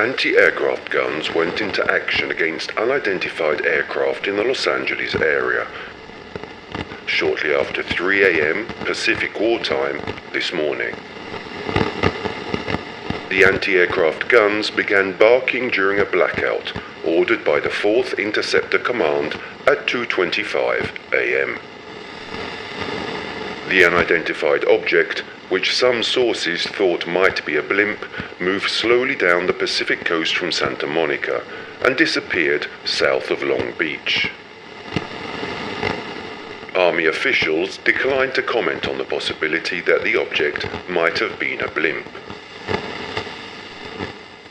Anti-aircraft guns went into action against unidentified aircraft in the Los Angeles area shortly after 3 a.m. Pacific Wartime this morning. The anti-aircraft guns began barking during a blackout ordered by the 4th Interceptor Command at 2:25 a.m. The unidentified object, which some sources thought might be a blimp, moved slowly down the Pacific coast from Santa Monica and disappeared south of Long Beach. Army officials declined to comment on the possibility that the object might have been a blimp.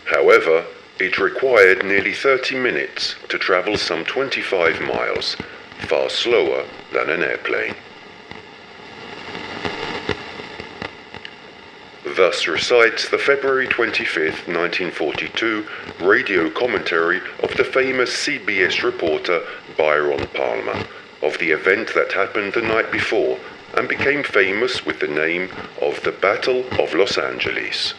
However, it required nearly 30 minutes to travel some 25 miles, far slower than an airplane. Thus recites the February 25, 1942 radio commentary of the famous CBS reporter Byron Palmer of the event that happened the night before and became famous with the name of the Battle of Los Angeles.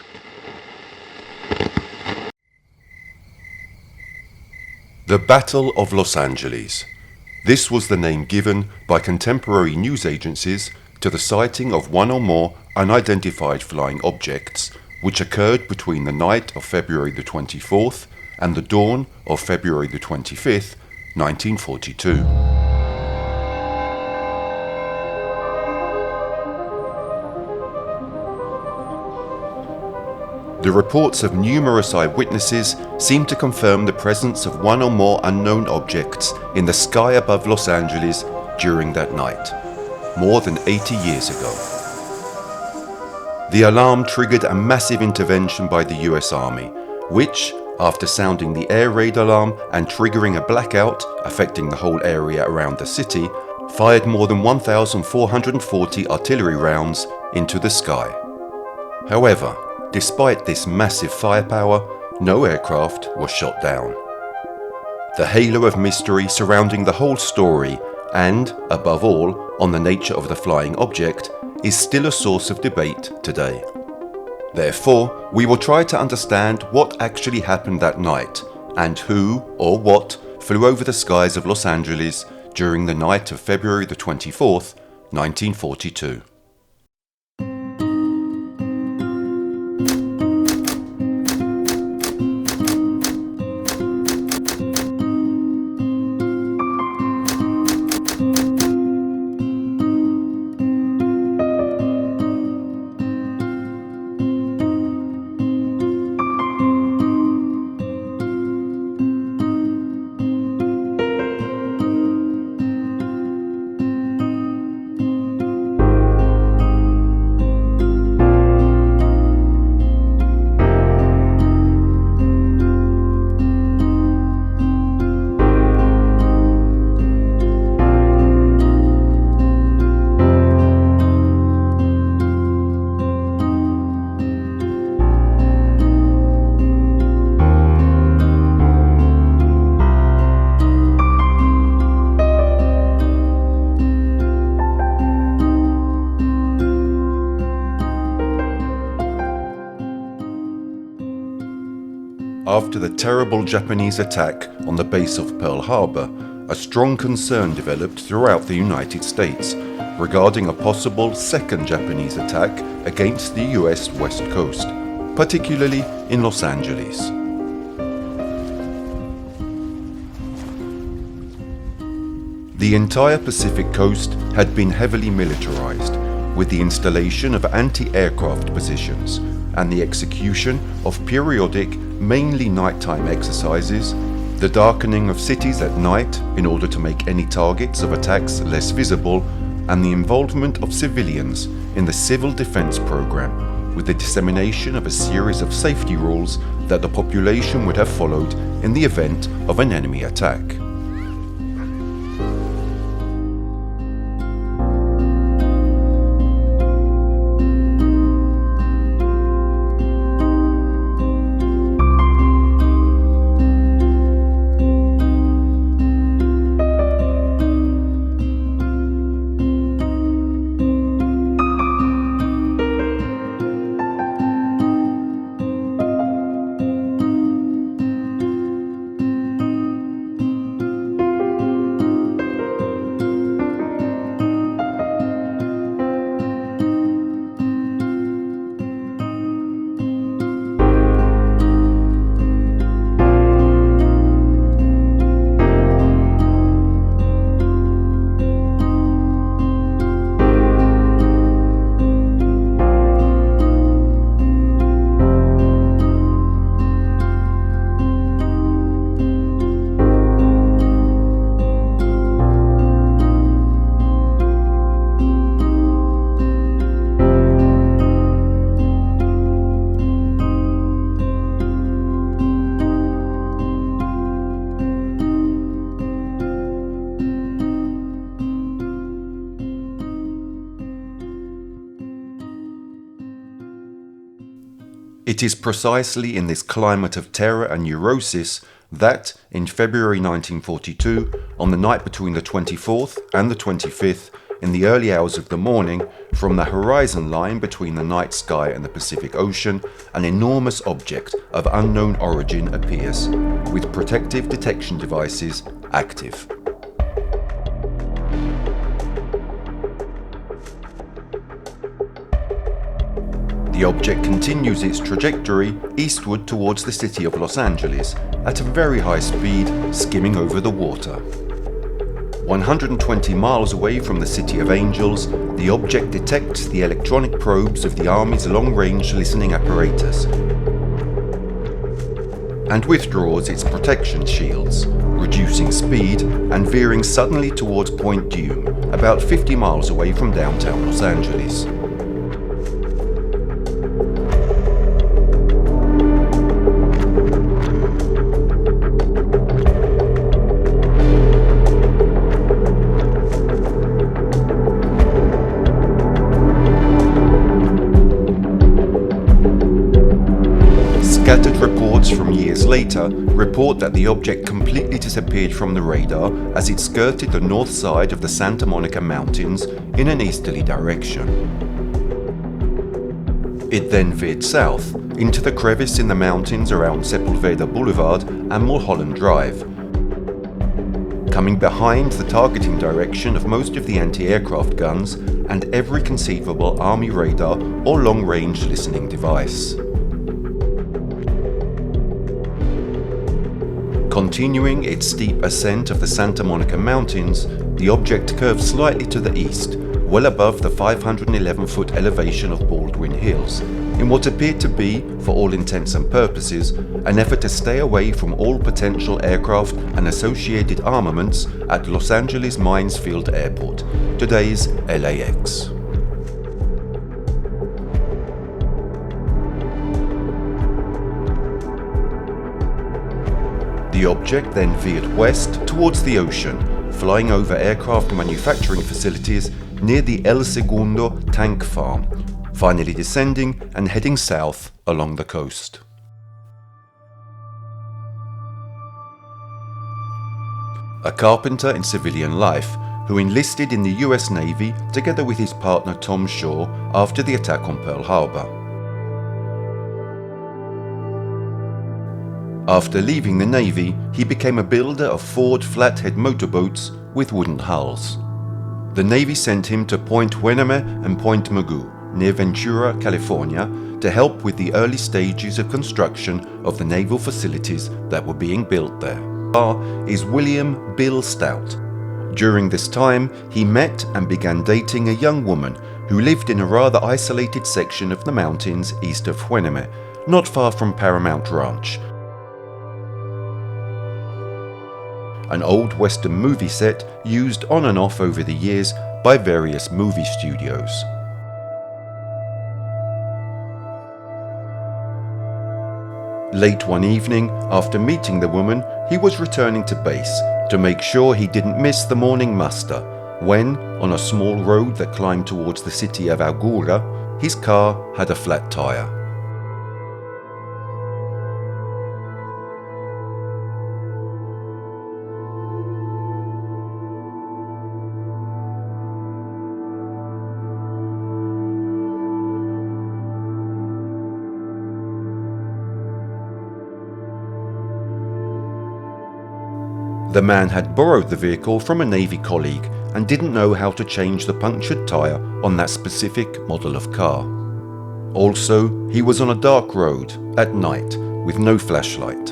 The Battle of Los Angeles. This was the name given by contemporary news agencies to the sighting of one or more unidentified flying objects which occurred between the night of February the 24th and the dawn of February the 25th, 1942. The reports of numerous eyewitnesses seem to confirm the presence of one or more unknown objects in the sky above Los Angeles during that night, more than 80 years ago. The alarm triggered a massive intervention by the US Army, which, after sounding the air raid alarm and triggering a blackout affecting the whole area around the city, fired more than 1,440 artillery rounds into the sky. However, despite this massive firepower, no aircraft was shot down. The halo of mystery surrounding the whole story and, above all, on the nature of the flying object is still a source of debate today. Therefore, we will try to understand what actually happened that night and who or what flew over the skies of Los Angeles during the night of February the 24th, 1942. After the terrible Japanese attack on the base of Pearl Harbor, a strong concern developed throughout the United States regarding a possible second Japanese attack against the US West Coast, particularly in Los Angeles. The entire Pacific coast had been heavily militarized, with the installation of anti-aircraft positions and the execution of periodic, mainly nighttime exercises, the darkening of cities at night in order to make any targets of attacks less visible, and the involvement of civilians in the civil defense program, with the dissemination of a series of safety rules that the population would have followed in the event of an enemy attack. It is precisely in this climate of terror and neurosis that, in February 1942, on the night between the 24th and the 25th, in the early hours of the morning, from the horizon line between the night sky and the Pacific Ocean, an enormous object of unknown origin appears, with protective detection devices active. The object continues its trajectory eastward towards the city of Los Angeles at a very high speed, skimming over the water. 120 miles away from the City of Angels, the object detects the electronic probes of the Army's long-range listening apparatus and withdraws its protection shields, reducing speed and veering suddenly towards Point Dume, about 50 miles away from downtown Los Angeles. Scattered reports from years later report that the object completely disappeared from the radar as it skirted the north side of the Santa Monica Mountains in an easterly direction. It then veered south into the crevice in the mountains around Sepulveda Boulevard and Mulholland Drive, coming behind the targeting direction of most of the anti-aircraft guns and every conceivable Army radar or long-range listening device. Continuing its steep ascent of the Santa Monica Mountains, the object curved slightly to the east, well above the 511-foot elevation of Baldwin Hills, in what appeared to be, for all intents and purposes, an effort to stay away from all potential aircraft and associated armaments at Los Angeles Mines Field Airport, today's LAX. The object then veered west towards the ocean, flying over aircraft manufacturing facilities near the El Segundo tank farm, finally descending and heading south along the coast. A carpenter in civilian life who enlisted in the US Navy together with his partner Tom Shaw after the attack on Pearl Harbor. After leaving the Navy, he became a builder of Ford flathead motorboats with wooden hulls. The Navy sent him to Point Hueneme and Point Mugu, near Ventura, California, to help with the early stages of construction of the naval facilities that were being built there. Is William Bill Stout. During this time, he met and began dating a young woman who lived in a rather isolated section of the mountains east of Hueneme, not far from Paramount Ranch, an old Western movie set used on and off over the years by various movie studios. Late one evening, after meeting the woman, he was returning to base to make sure he didn't miss the morning muster when, on a small road that climbed towards the city of Augura, his car had a flat tire. The man had borrowed the vehicle from a Navy colleague and didn't know how to change the punctured tyre on that specific model of car. Also, he was on a dark road, at night, with no flashlight.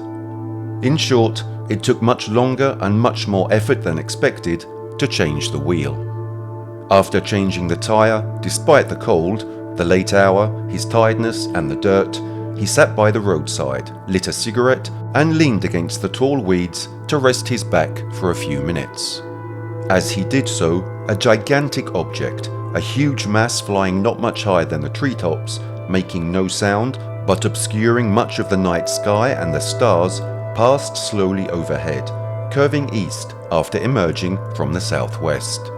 In short, it took much longer and much more effort than expected to change the wheel. After changing the tyre, despite the cold, the late hour, his tiredness and the dirt, he sat by the roadside, lit a cigarette and leaned against the tall weeds to rest his back for a few minutes. As he did so, a gigantic object, a huge mass flying not much higher than the treetops, making no sound but obscuring much of the night sky and the stars, passed slowly overhead, curving east after emerging from the southwest.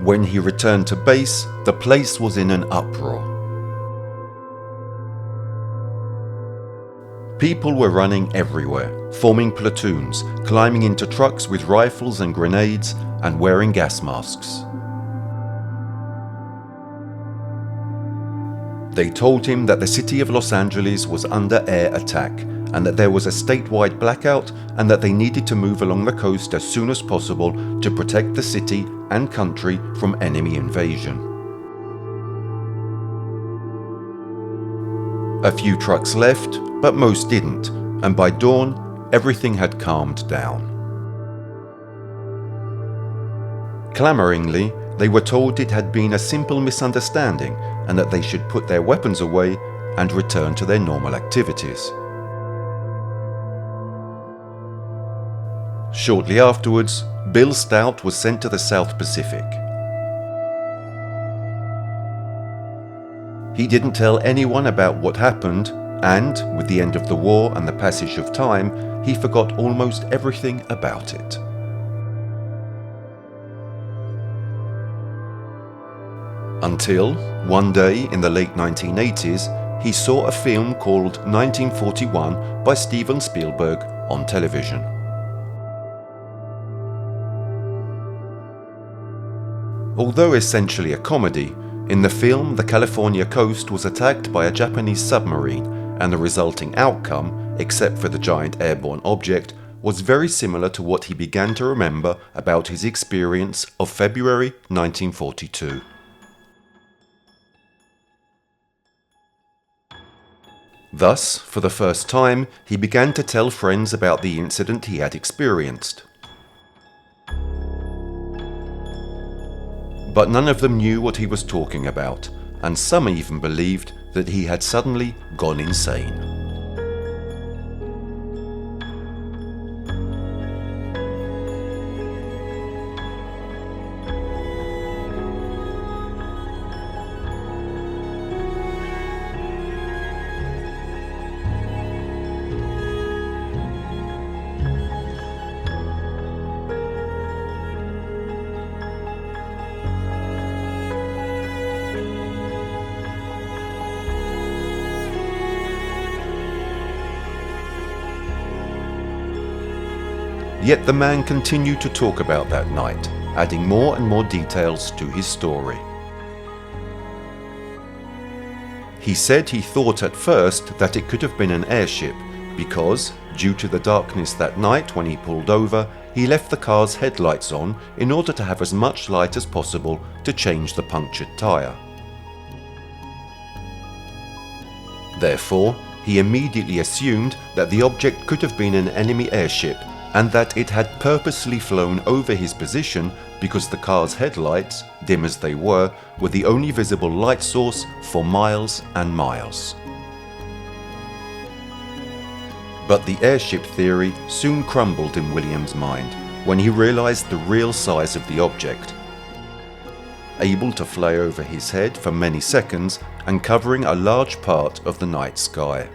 When he returned to base, the place was in an uproar. People were running everywhere, forming platoons, climbing into trucks with rifles and grenades, and wearing gas masks. They told him that the city of Los Angeles was under air attack, and that there was a statewide blackout, and that they needed to move along the coast as soon as possible to protect the city and country from enemy invasion. A few trucks left, but most didn't, and by dawn, everything had calmed down. Clamoringly, they were told it had been a simple misunderstanding and that they should put their weapons away and return to their normal activities. Shortly afterwards, Bill Stout was sent to the South Pacific. He didn't tell anyone about what happened, and, with the end of the war and the passage of time, he forgot almost everything about it. Until, one day in the late 1980s, he saw a film called 1941 by Steven Spielberg on television. Although essentially a comedy, in the film the California coast was attacked by a Japanese submarine, and the resulting outcome, except for the giant airborne object, was very similar to what he began to remember about his experience of February 1942. Thus, for the first time, he began to tell friends about the incident he had experienced. But none of them knew what he was talking about, and some even believed that he had suddenly gone insane. Yet the man continued to talk about that night, adding more and more details to his story. He said he thought at first that it could have been an airship because, due to the darkness that night when he pulled over, he left the car's headlights on in order to have as much light as possible to change the punctured tire. Therefore, he immediately assumed that the object could have been an enemy airship and that it had purposely flown over his position because the car's headlights, dim as they were the only visible light source for miles and miles. But the airship theory soon crumbled in William's mind when he realized the real size of the object. Able to fly over his head for many seconds and covering a large part of the night sky.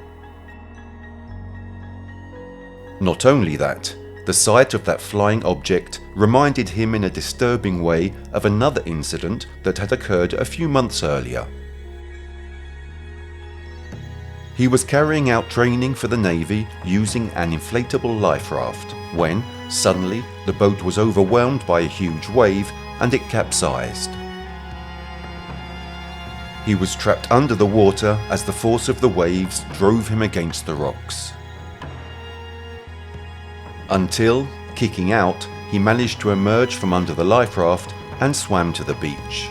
Not only that, the sight of that flying object reminded him in a disturbing way of another incident that had occurred a few months earlier. He was carrying out training for the Navy using an inflatable life raft when, suddenly, the boat was overwhelmed by a huge wave and it capsized. He was trapped under the water as the force of the waves drove him against the rocks. Until, kicking out, he managed to emerge from under the life raft and swam to the beach.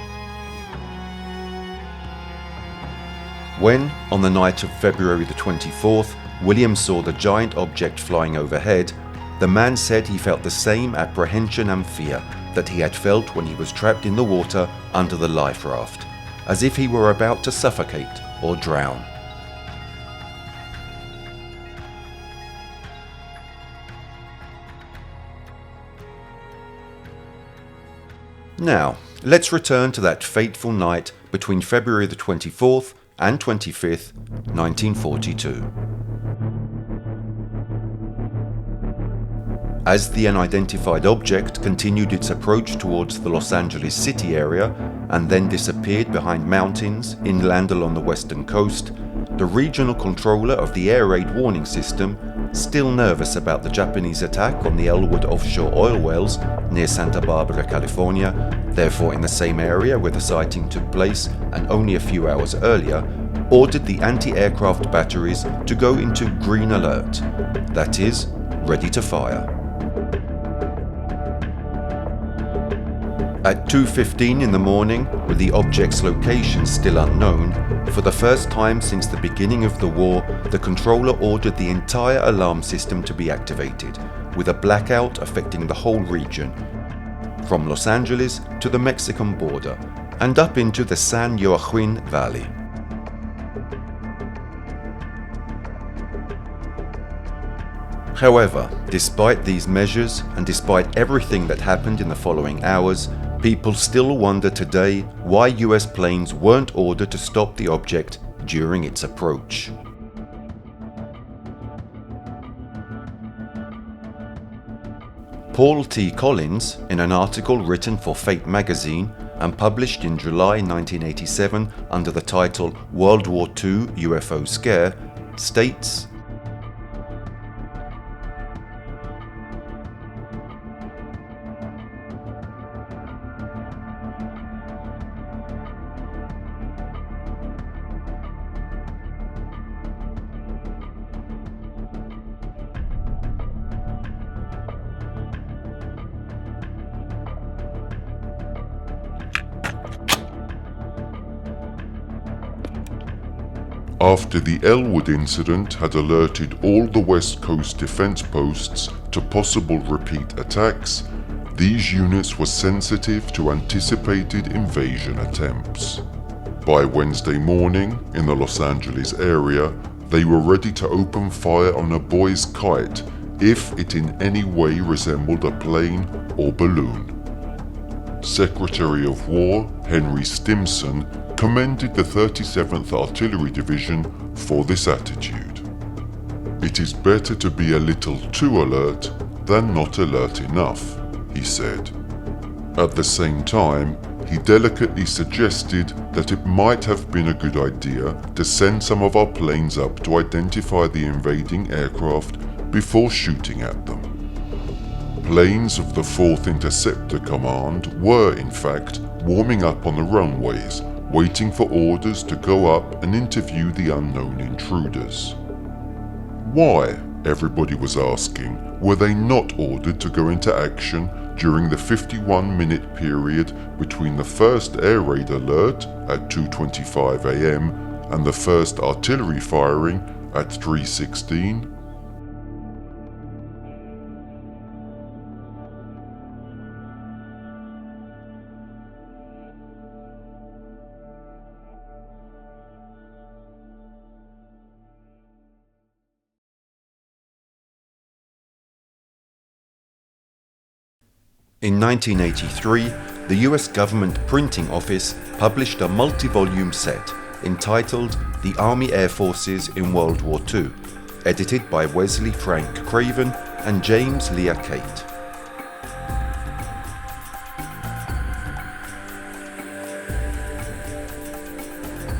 When, on the night of February the 24th, William saw the giant object flying overhead, the man said he felt the same apprehension and fear that he had felt when he was trapped in the water under the life raft, as if he were about to suffocate or drown. Now, let's return to that fateful night between February the 24th and 25th, 1942. As the unidentified object continued its approach towards the Los Angeles city area and then disappeared behind mountains inland along the western coast, the regional controller of the air raid warning system, still nervous about the Japanese attack on the Elwood offshore oil wells near Santa Barbara, California, therefore in the same area where the sighting took place and only a few hours earlier, ordered the anti-aircraft batteries to go into green alert, that is, ready to fire. At 2:15 in the morning, with the object's location still unknown, for the first time since the beginning of the war, the controller ordered the entire alarm system to be activated, with a blackout affecting the whole region, from Los Angeles to the Mexican border, and up into the San Joaquin Valley. However, despite these measures and despite everything that happened in the following hours, people still wonder today why US planes weren't ordered to stop the object during its approach. Paul T. Collins, in an article written for Fate magazine and published in July 1987 under the title World War II UFO Scare, states, after the Elwood incident had alerted all the West Coast defense posts to possible repeat attacks, these units were sensitive to anticipated invasion attempts. By Wednesday morning, in the Los Angeles area, they were ready to open fire on a boy's kite if it in any way resembled a plane or balloon. Secretary of War Henry Stimson commended the 37th Artillery Division for this attitude. "It is better to be a little too alert than not alert enough," he said. At the same time, he delicately suggested that it might have been a good idea to send some of our planes up to identify the invading aircraft before shooting at them. Planes of the 4th Interceptor Command were, in fact, warming up on the runways, waiting for orders to go up and interview the unknown intruders. Why, everybody was asking, were they not ordered to go into action during the 51-minute period between the first air raid alert at 2:25 a.m. and the first artillery firing at 3:16? In 1983, the US Government Printing Office published a multi-volume set entitled The Army Air Forces in World War II, edited by Wesley Frank Craven and James Leah Cate.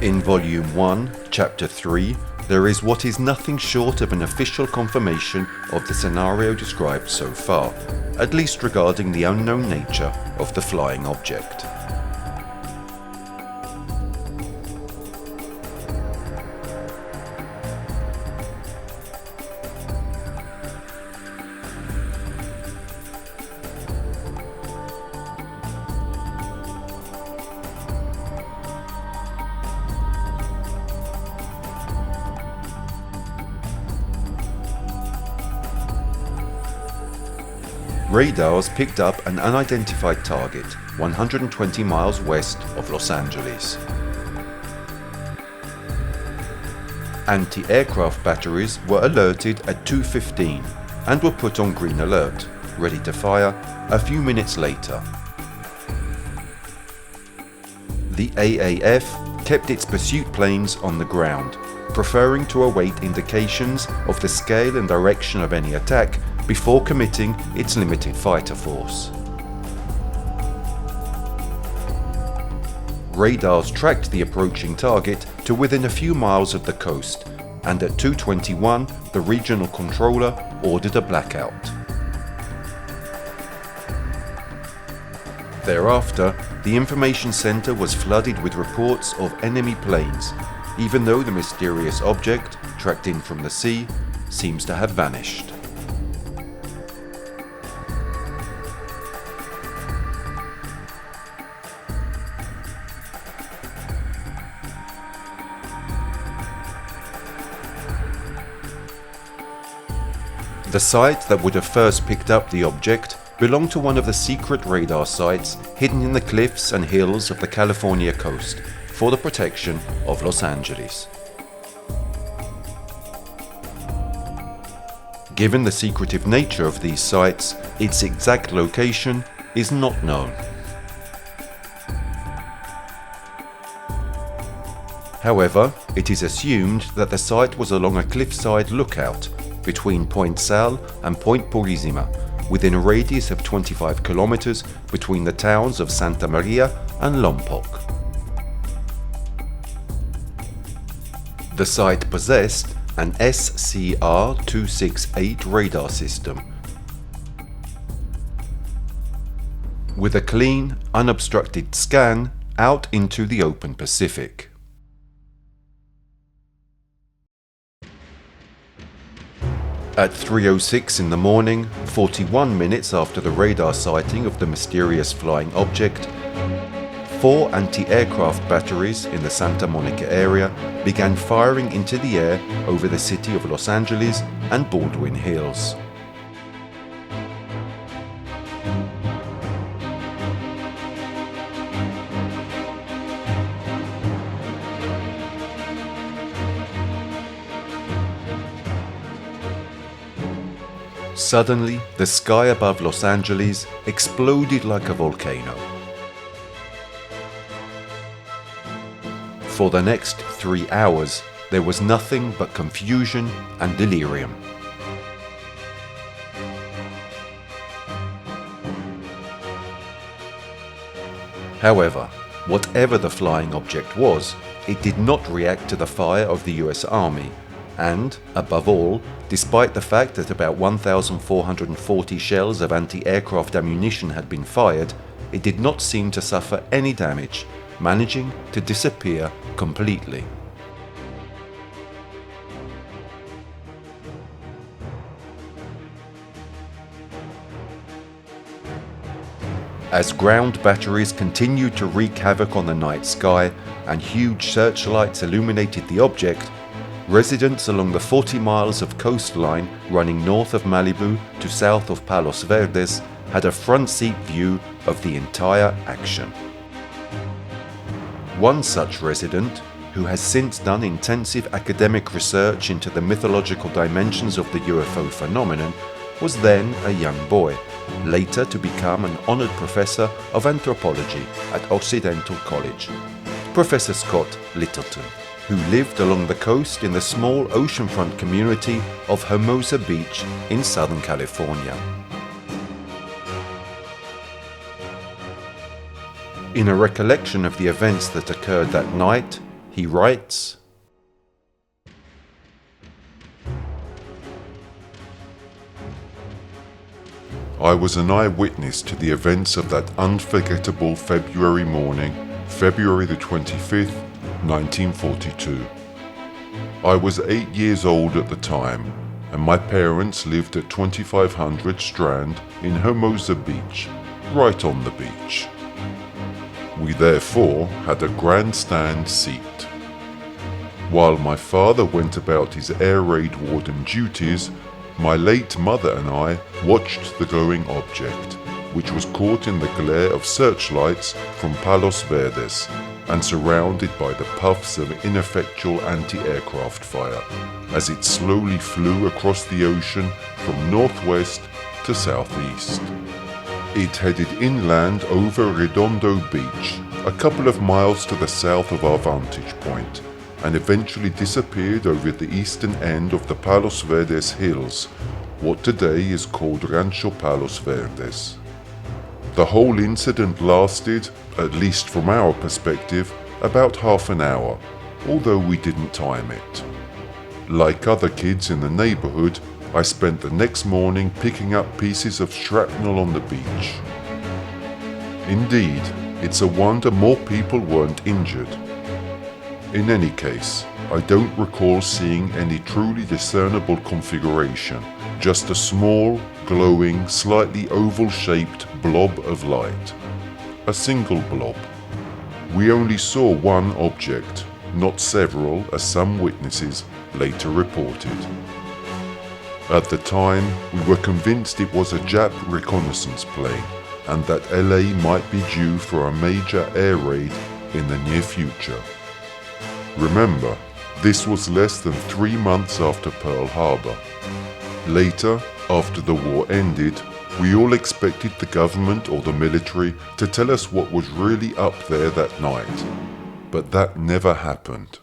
In Volume 1, Chapter 3, there is what is nothing short of an official confirmation of the scenario described so far, at least regarding the unknown nature of the flying object. Radars picked up an unidentified target 120 miles west of Los Angeles. Anti-aircraft batteries were alerted at 2:15 and were put on green alert, ready to fire a few minutes later. The AAF kept its pursuit planes on the ground, preferring to await indications of the scale and direction of any attack before committing its limited fighter force. Radars tracked the approaching target to within a few miles of the coast, and at 2:21 the regional controller ordered a blackout. Thereafter, the information center was flooded with reports of enemy planes, even though the mysterious object, tracked in from the sea, seems to have vanished. The site that would have first picked up the object belonged to one of the secret radar sites hidden in the cliffs and hills of the California coast for the protection of Los Angeles. Given the secretive nature of these sites, its exact location is not known. However, it is assumed that the site was along a cliffside lookout between Point Sal and Point Purisima, within a radius of 25 kilometers between the towns of Santa Maria and Lompoc. The site possessed an SCR-268 radar system with a clean, unobstructed scan out into the open Pacific. At 3:06 in the morning, 41 minutes after the radar sighting of the mysterious flying object, 4 anti-aircraft batteries in the Santa Monica area began firing into the air over the city of Los Angeles and Baldwin Hills. Suddenly, the sky above Los Angeles exploded like a volcano. For the next 3 hours, there was nothing but confusion and delirium. However, whatever the flying object was, it did not react to the fire of the US Army, and, above all, despite the fact that about 1,440 shells of anti-aircraft ammunition had been fired, it did not seem to suffer any damage, managing to disappear completely. As ground batteries continued to wreak havoc on the night sky and huge searchlights illuminated the object, residents along the 40 miles of coastline running north of Malibu to south of Palos Verdes had a front seat view of the entire action. One such resident, who has since done intensive academic research into the mythological dimensions of the UFO phenomenon, was then a young boy, later to become an honored professor of anthropology at Occidental College, Professor Scott Littleton, who lived along the coast in the small oceanfront community of Hermosa Beach in Southern California. In a recollection of the events that occurred that night, he writes, I was an eyewitness to the events of that unforgettable February morning, February the 25th, 1942. I was 8 years old at the time, and my parents lived at 2500 Strand in Hermosa Beach, right on the beach. We therefore had a grandstand seat. While my father went about his air raid warden duties, my late mother and I watched the glowing object, which was caught in the glare of searchlights from Palos Verdes and surrounded by the puffs of ineffectual anti-aircraft fire as it slowly flew across the ocean from northwest to southeast. It headed inland over Redondo Beach, a couple of miles to the south of our vantage point, and eventually disappeared over the eastern end of the Palos Verdes hills, what today is called Rancho Palos Verdes. The whole incident lasted, at least from our perspective, about half an hour, although we didn't time it. Like other kids in the neighborhood, I spent the next morning picking up pieces of shrapnel on the beach. Indeed, it's a wonder more people weren't injured. In any case, I don't recall seeing any truly discernible configuration, just a small, glowing, slightly oval-shaped blob of light. A single blob. We only saw one object, not several, as some witnesses later reported. At the time, we were convinced it was a Jap reconnaissance plane and that LA might be due for a major air raid in the near future. Remember, this was less than 3 months after Pearl Harbor. Later, after the war ended, we all expected the government or the military to tell us what was really up there that night. But that never happened.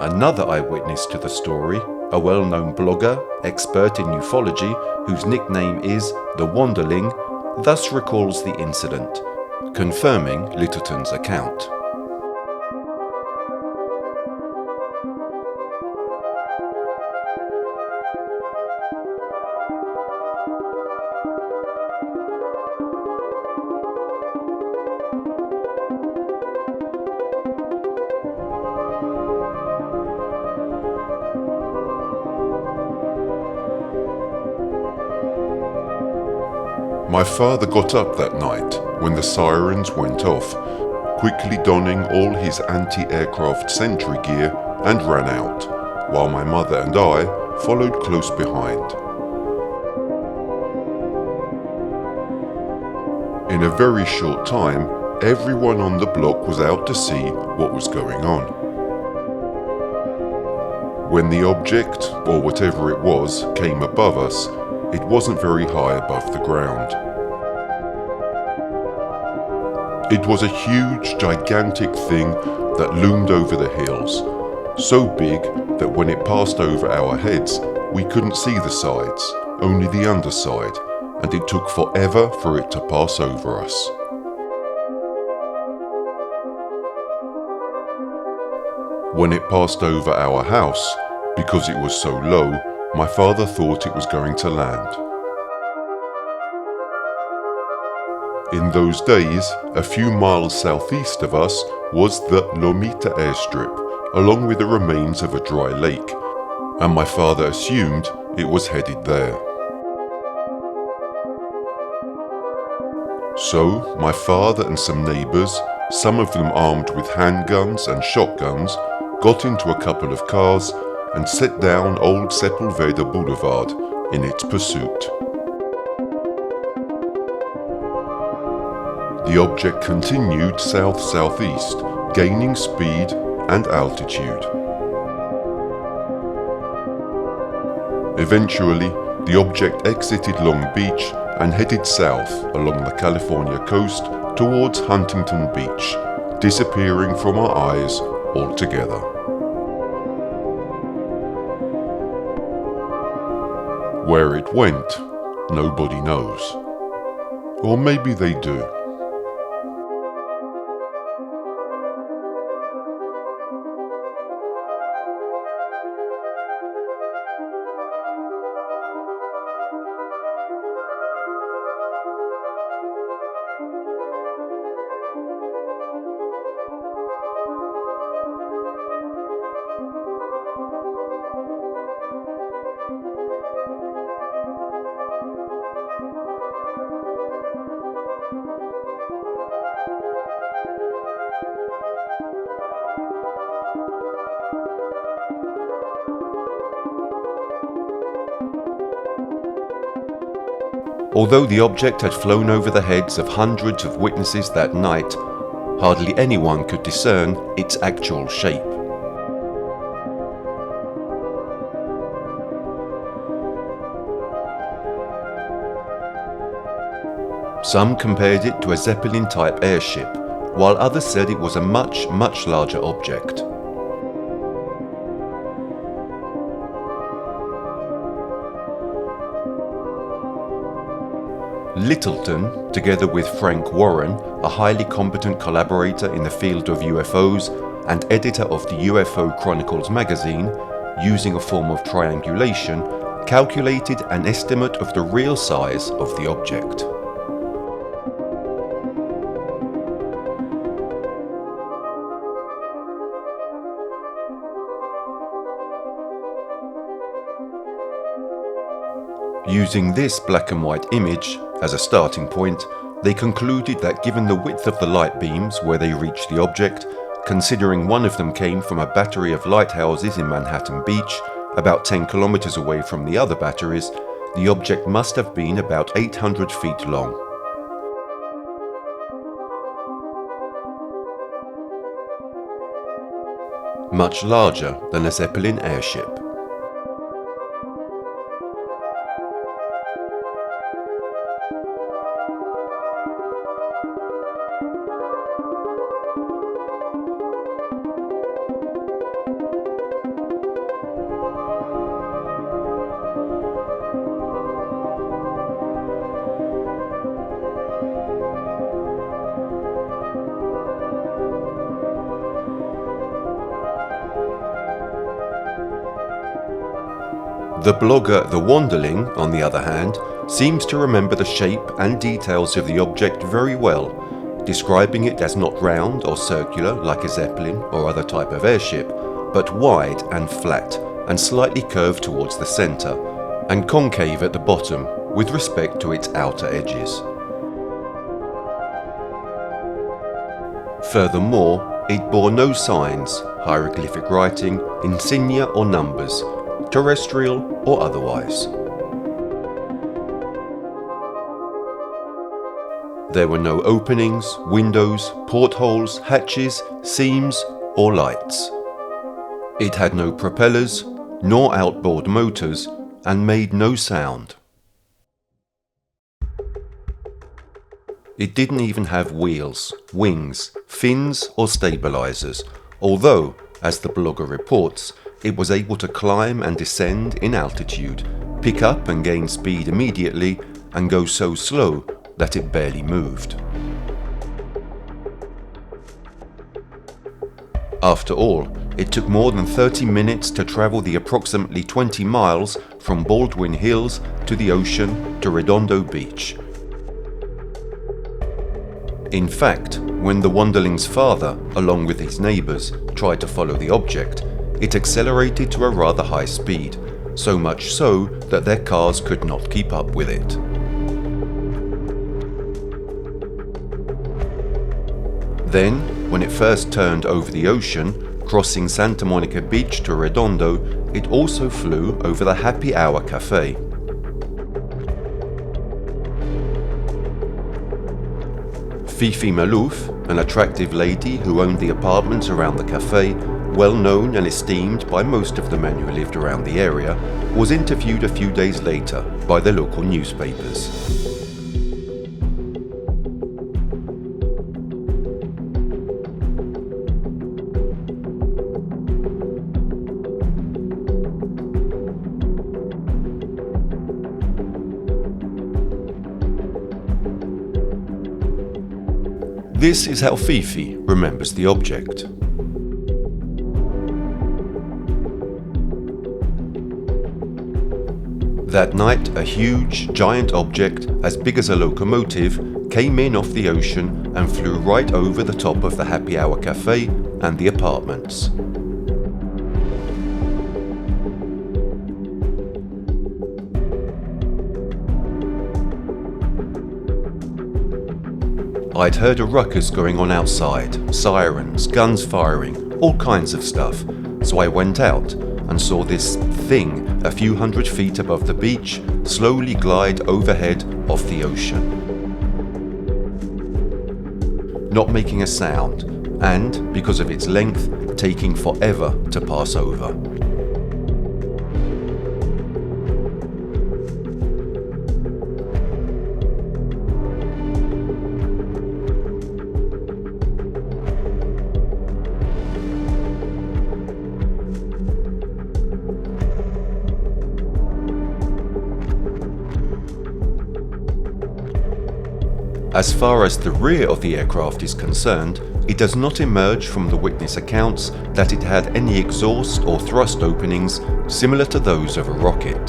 Another eyewitness to the story, a well-known blogger, expert in ufology, whose nickname is The Wanderling, thus recalls the incident, confirming Littleton's account. My father got up that night when the sirens went off, quickly donning all his anti-aircraft sentry gear and ran out, while my mother and I followed close behind. In a very short time, everyone on the block was out to see what was going on. When the object, or whatever it was, came above us, it wasn't very high above the ground. It was a huge, gigantic thing that loomed over the hills, so big that when it passed over our heads, we couldn't see the sides, only the underside, and it took forever for it to pass over us. When it passed over our house, because it was so low, my father thought it was going to land. In those days, a few miles southeast of us was the Lomita airstrip, along with the remains of a dry lake, and my father assumed it was headed there. So, my father and some neighbours, some of them armed with handguns and shotguns, got into a couple of cars and set down Old Sepulveda Boulevard in its pursuit. The object continued south-southeast, gaining speed and altitude. Eventually, the object exited Long Beach and headed south along the California coast towards Huntington Beach, disappearing from our eyes altogether. Where it went, nobody knows. Or maybe they do. Although the object had flown over the heads of hundreds of witnesses that night, hardly anyone could discern its actual shape. Some compared it to a Zeppelin-type airship, while others said it was a much, much larger object. Littleton, together with Frank Warren, a highly competent collaborator in the field of UFOs and editor of the UFO Chronicles magazine, using a form of triangulation, calculated an estimate of the real size of the object. Using this black and white image as a starting point, they concluded that given the width of the light beams where they reached the object, considering one of them came from a battery of lighthouses in Manhattan Beach, about 10 kilometers away from the other batteries, the object must have been about 800 feet long. Much larger than a Zeppelin airship. The blogger The Wanderling, on the other hand, seems to remember the shape and details of the object very well, describing it as not round or circular like a Zeppelin or other type of airship, but wide and flat and slightly curved towards the center, and concave at the bottom with respect to its outer edges. Furthermore, it bore no signs, hieroglyphic writing, insignia or numbers, terrestrial or otherwise. There were no openings, windows, portholes, hatches, seams or lights. It had no propellers, nor outboard motors, and made no sound. It didn't even have wheels, wings, fins or stabilizers, although, as the blogger reports, it was able to climb and descend in altitude, pick up and gain speed immediately, and go so slow that it barely moved. After all, it took more than 30 minutes to travel the approximately 20 miles from Baldwin Hills to the ocean to Redondo Beach. In fact, when the Wanderling's father, along with his neighbors, tried to follow the object, it accelerated to a rather high speed, so much so that their cars could not keep up with it. Then, when it first turned over the ocean, crossing Santa Monica Beach to Redondo, it also flew over the Happy Hour Cafe. Fifi Malouf, an attractive lady who owned the apartments around the cafe, well known and esteemed by most of the men who lived around the area, was interviewed a few days later by the local newspapers. This is how Fifi remembers the object. That night, a huge, giant object, as big as a locomotive, came in off the ocean and flew right over the top of the Happy Hour Cafe and the apartments. I'd heard a ruckus going on outside, sirens, guns firing, all kinds of stuff, so I went out and saw this thing a few hundred feet above the beach slowly glide overhead off the ocean. not making a sound, and, because of its length, taking forever to pass over. As far as the rear of the aircraft is concerned, it does not emerge from the witness accounts that it had any exhaust or thrust openings similar to those of a rocket.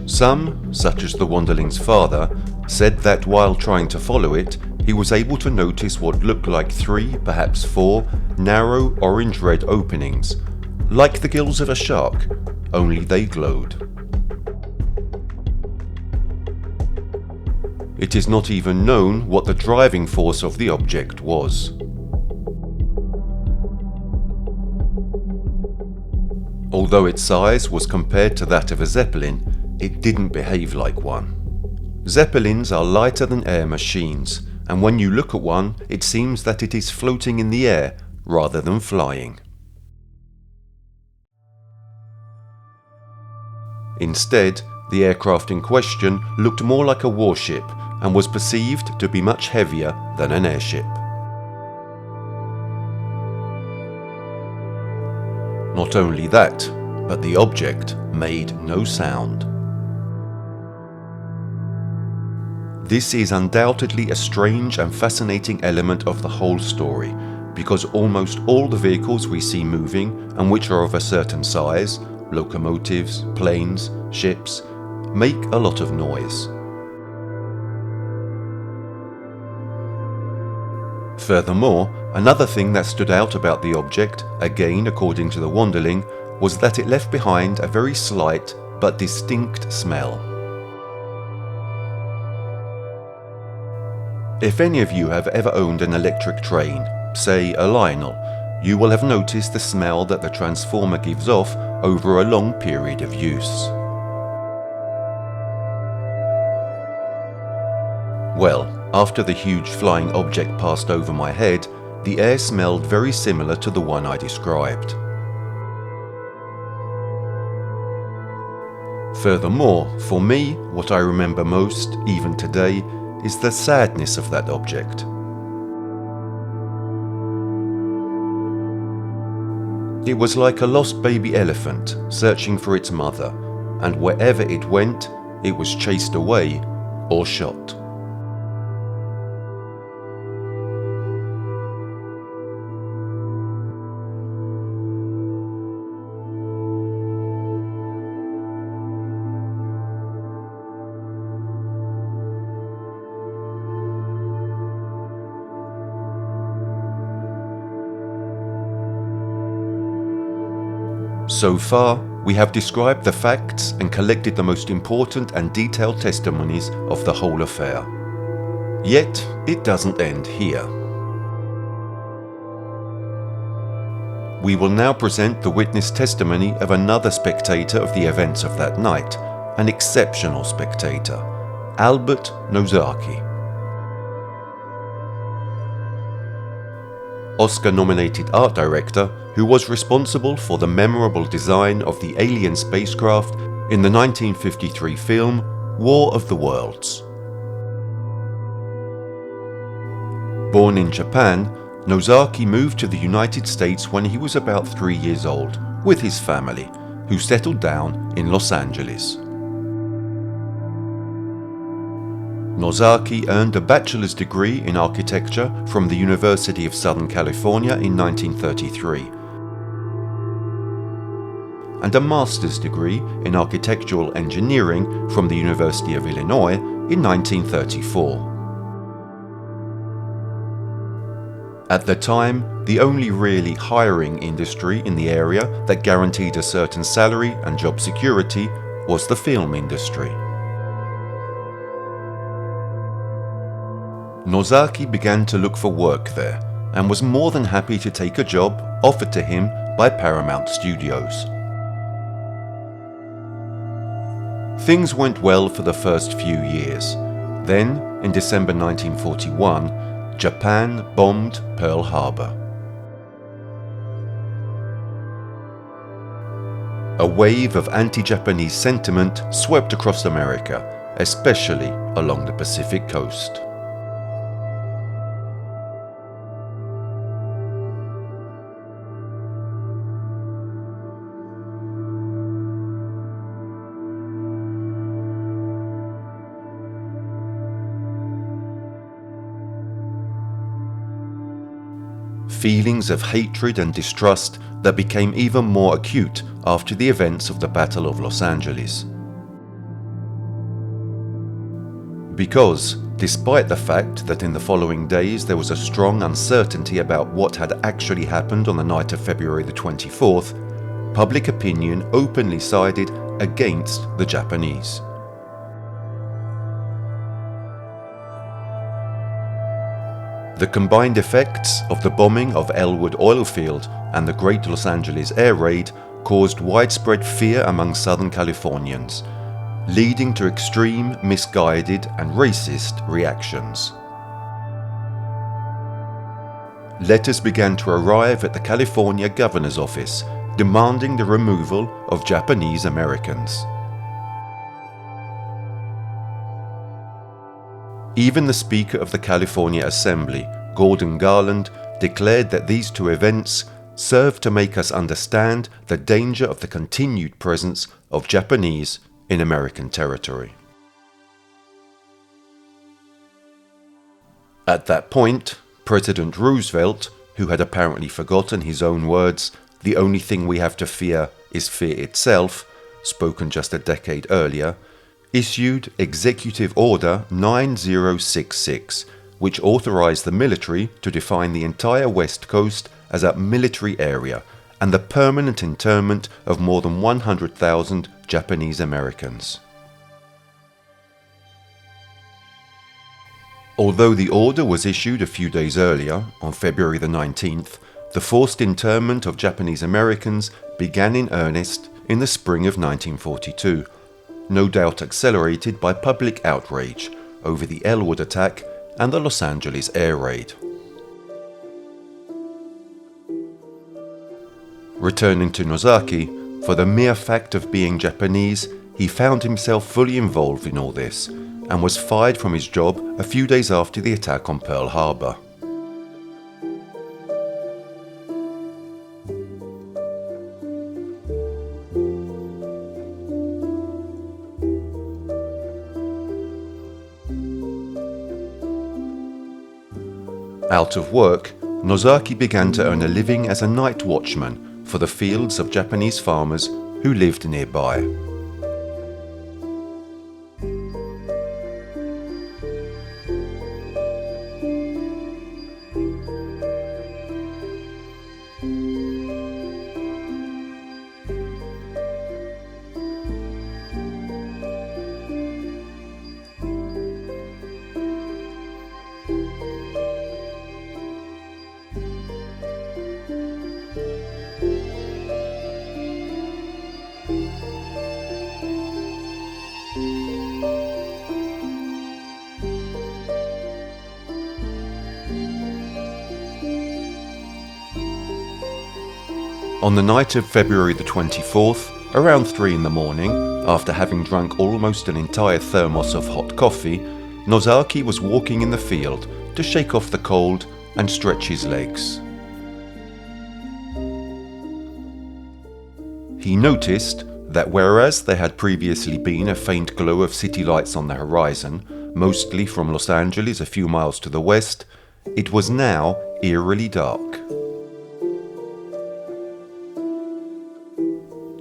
Some, such as the Wanderling's father, said that while trying to follow it, he was able to notice what looked like 3, perhaps 4, narrow orange-red openings, like the gills of a shark, only they glowed. It is not even known what the driving force of the object was. Although its size was compared to that of a Zeppelin, it didn't behave like one. Zeppelins are lighter than air machines, and when you look at one, it seems that it is floating in the air rather than flying. Instead, the aircraft in question looked more like a warship and was perceived to be much heavier than an airship. Not only that, but the object made no sound. This is undoubtedly a strange and fascinating element of the whole story, because almost all the vehicles we see moving and which are of a certain size, locomotives, planes, ships, make a lot of noise. Furthermore, another thing that stood out about the object, again according to the Wanderling, was that it left behind a very slight but distinct smell. If any of you have ever owned an electric train, say a Lionel, you will have noticed the smell that the transformer gives off over a long period of use. Well, after the huge flying object passed over my head, the air smelled very similar to the one I described. Furthermore, for me, what I remember most, even today, is the sadness of that object. It was like a lost baby elephant searching for its mother, and wherever it went, it was chased away or shot. So far, we have described the facts and collected the most important and detailed testimonies of the whole affair. Yet, it doesn't end here. We will now present the witness testimony of another spectator of the events of that night, an exceptional spectator, Albert Nozaki. Oscar-nominated art director who was responsible for the memorable design of the alien spacecraft in the 1953 film War of the Worlds. Born in Japan, Nozaki moved to the United States when he was about 3 years old with his family, who settled down in Los Angeles. Nozaki earned a bachelor's degree in architecture from the University of Southern California in 1933 and a master's degree in architectural engineering from the University of Illinois in 1934. At the time, the only really hiring industry in the area that guaranteed a certain salary and job security was the film industry. Nozaki began to look for work there and was more than happy to take a job offered to him by Paramount Studios. Things went well for the first few years. Then, in December 1941, Japan bombed Pearl Harbor. A wave of anti-Japanese sentiment swept across America, especially along the Pacific coast. Feelings of hatred and distrust that became even more acute after the events of the Battle of Los Angeles. Because, despite the fact that in the following days there was a strong uncertainty about what had actually happened on the night of February the 24th, public opinion openly sided against the Japanese. The combined effects of the bombing of Elwood oil field and the Great Los Angeles air raid caused widespread fear among Southern Californians, leading to extreme, misguided, and racist reactions. Letters began to arrive at the California governor's office demanding the removal of Japanese Americans. Even the Speaker of the California Assembly, Gordon Garland, declared that these two events served to make us understand the danger of the continued presence of Japanese in American territory. At that point, President Roosevelt, who had apparently forgotten his own words, "The only thing we have to fear is fear itself," spoken just a decade earlier, issued Executive Order 9066, which authorized the military to define the entire West Coast as a military area and the permanent internment of more than 100,000 Japanese Americans. Although the order was issued a few days earlier, on February the 19th, the forced internment of Japanese Americans began in earnest in the spring of 1942, no doubt accelerated by public outrage over the Elwood attack and the Los Angeles air raid. Returning to Nozaki, for the mere fact of being Japanese, he found himself fully involved in all this and was fired from his job a few days after the attack on Pearl Harbor. Out of work, Nozaki began to earn a living as a night watchman for the fields of Japanese farmers who lived nearby. On the night of February the 24th, around 3 in the morning, after having drunk almost an entire thermos of hot coffee, Nozaki was walking in the field to shake off the cold and stretch his legs. He noticed that whereas there had previously been a faint glow of city lights on the horizon, mostly from Los Angeles a few miles to the west, it was now eerily dark.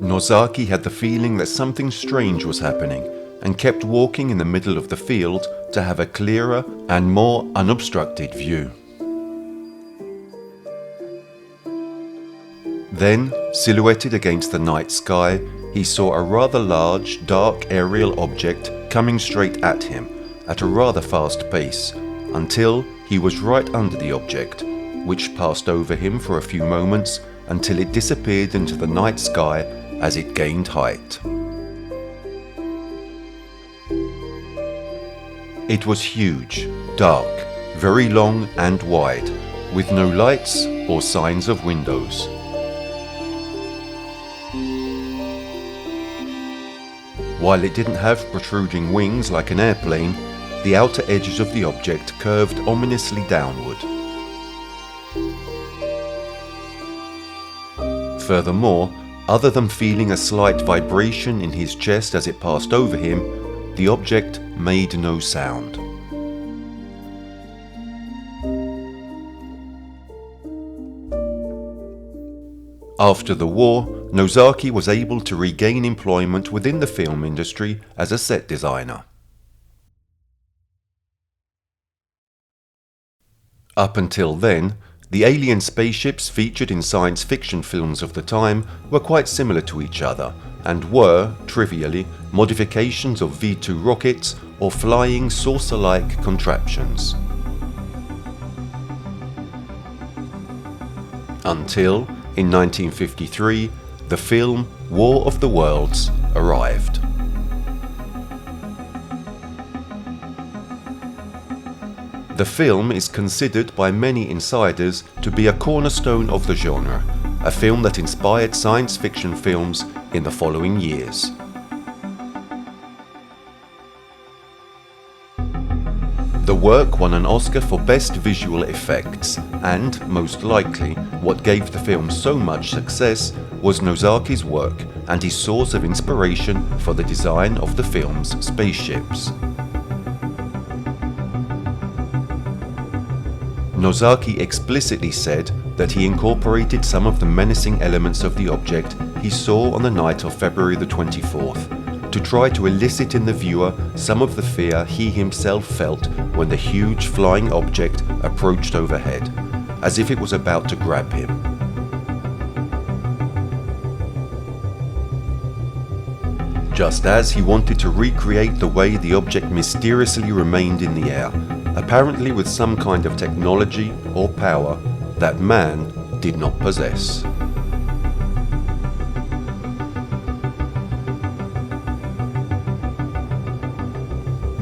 Nozaki had the feeling that something strange was happening and kept walking in the middle of the field to have a clearer and more unobstructed view. Then, silhouetted against the night sky, he saw a rather large, dark aerial object coming straight at him at a rather fast pace, until he was right under the object, which passed over him for a few moments until it disappeared into the night sky as it gained height. It was huge, dark, very long and wide, with no lights or signs of windows. While it didn't have protruding wings like an airplane, the outer edges of the object curved ominously downward. Furthermore, other than feeling a slight vibration in his chest as it passed over him, the object made no sound. After the war, Nozaki was able to regain employment within the film industry as a set designer. Up until then, the alien spaceships featured in science fiction films of the time were quite similar to each other and were, trivially, modifications of V-2 rockets or flying saucer-like contraptions. Until, in 1953, the film War of the Worlds arrived. The film is considered by many insiders to be a cornerstone of the genre, a film that inspired science fiction films in the following years. The work won an Oscar for Best Visual Effects, and, most likely, what gave the film so much success was Nozaki's work and his source of inspiration for the design of the film's spaceships. Nozaki explicitly said that he incorporated some of the menacing elements of the object he saw on the night of February the 24th, to try to elicit in the viewer some of the fear he himself felt when the huge flying object approached overhead, as if it was about to grab him. Just as he wanted to recreate the way the object mysteriously remained in the air, apparently with some kind of technology or power that man did not possess.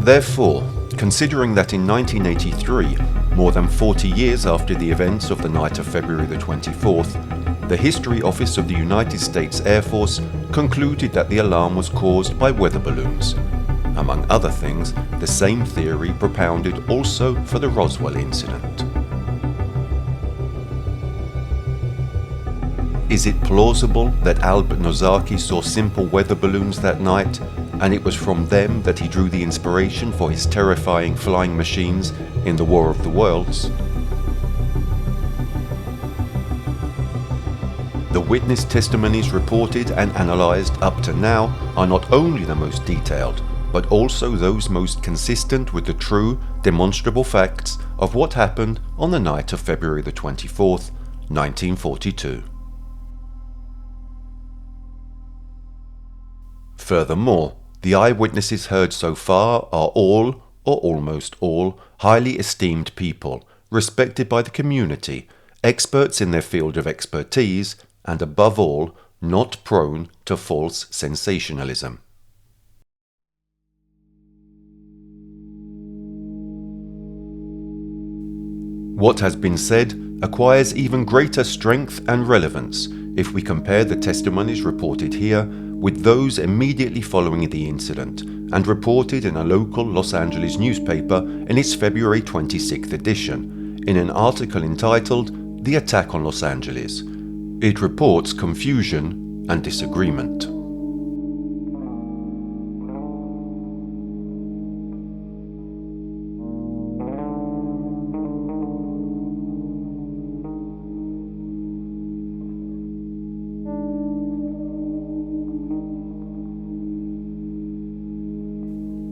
Therefore, considering that in 1983, more than 40 years after the events of the night of February the 24th, the History Office of the United States Air Force concluded that the alarm was caused by weather balloons. Among other things, the same theory propounded also for the Roswell incident. Is it plausible that Albert Nozaki saw simple weather balloons that night, and it was from them that he drew the inspiration for his terrifying flying machines in the War of the Worlds? The witness testimonies reported and analysed up to now are not only the most detailed, but also those most consistent with the true, demonstrable facts of what happened on the night of February the 24th, 1942. Furthermore, the eyewitnesses heard so far are all, or almost all, highly esteemed people, respected by the community, experts in their field of expertise, and above all, not prone to false sensationalism. What has been said acquires even greater strength and relevance if we compare the testimonies reported here with those immediately following the incident and reported in a local Los Angeles newspaper in its February 26th edition, in an article entitled "The Attack on Los Angeles." It reports confusion and disagreement.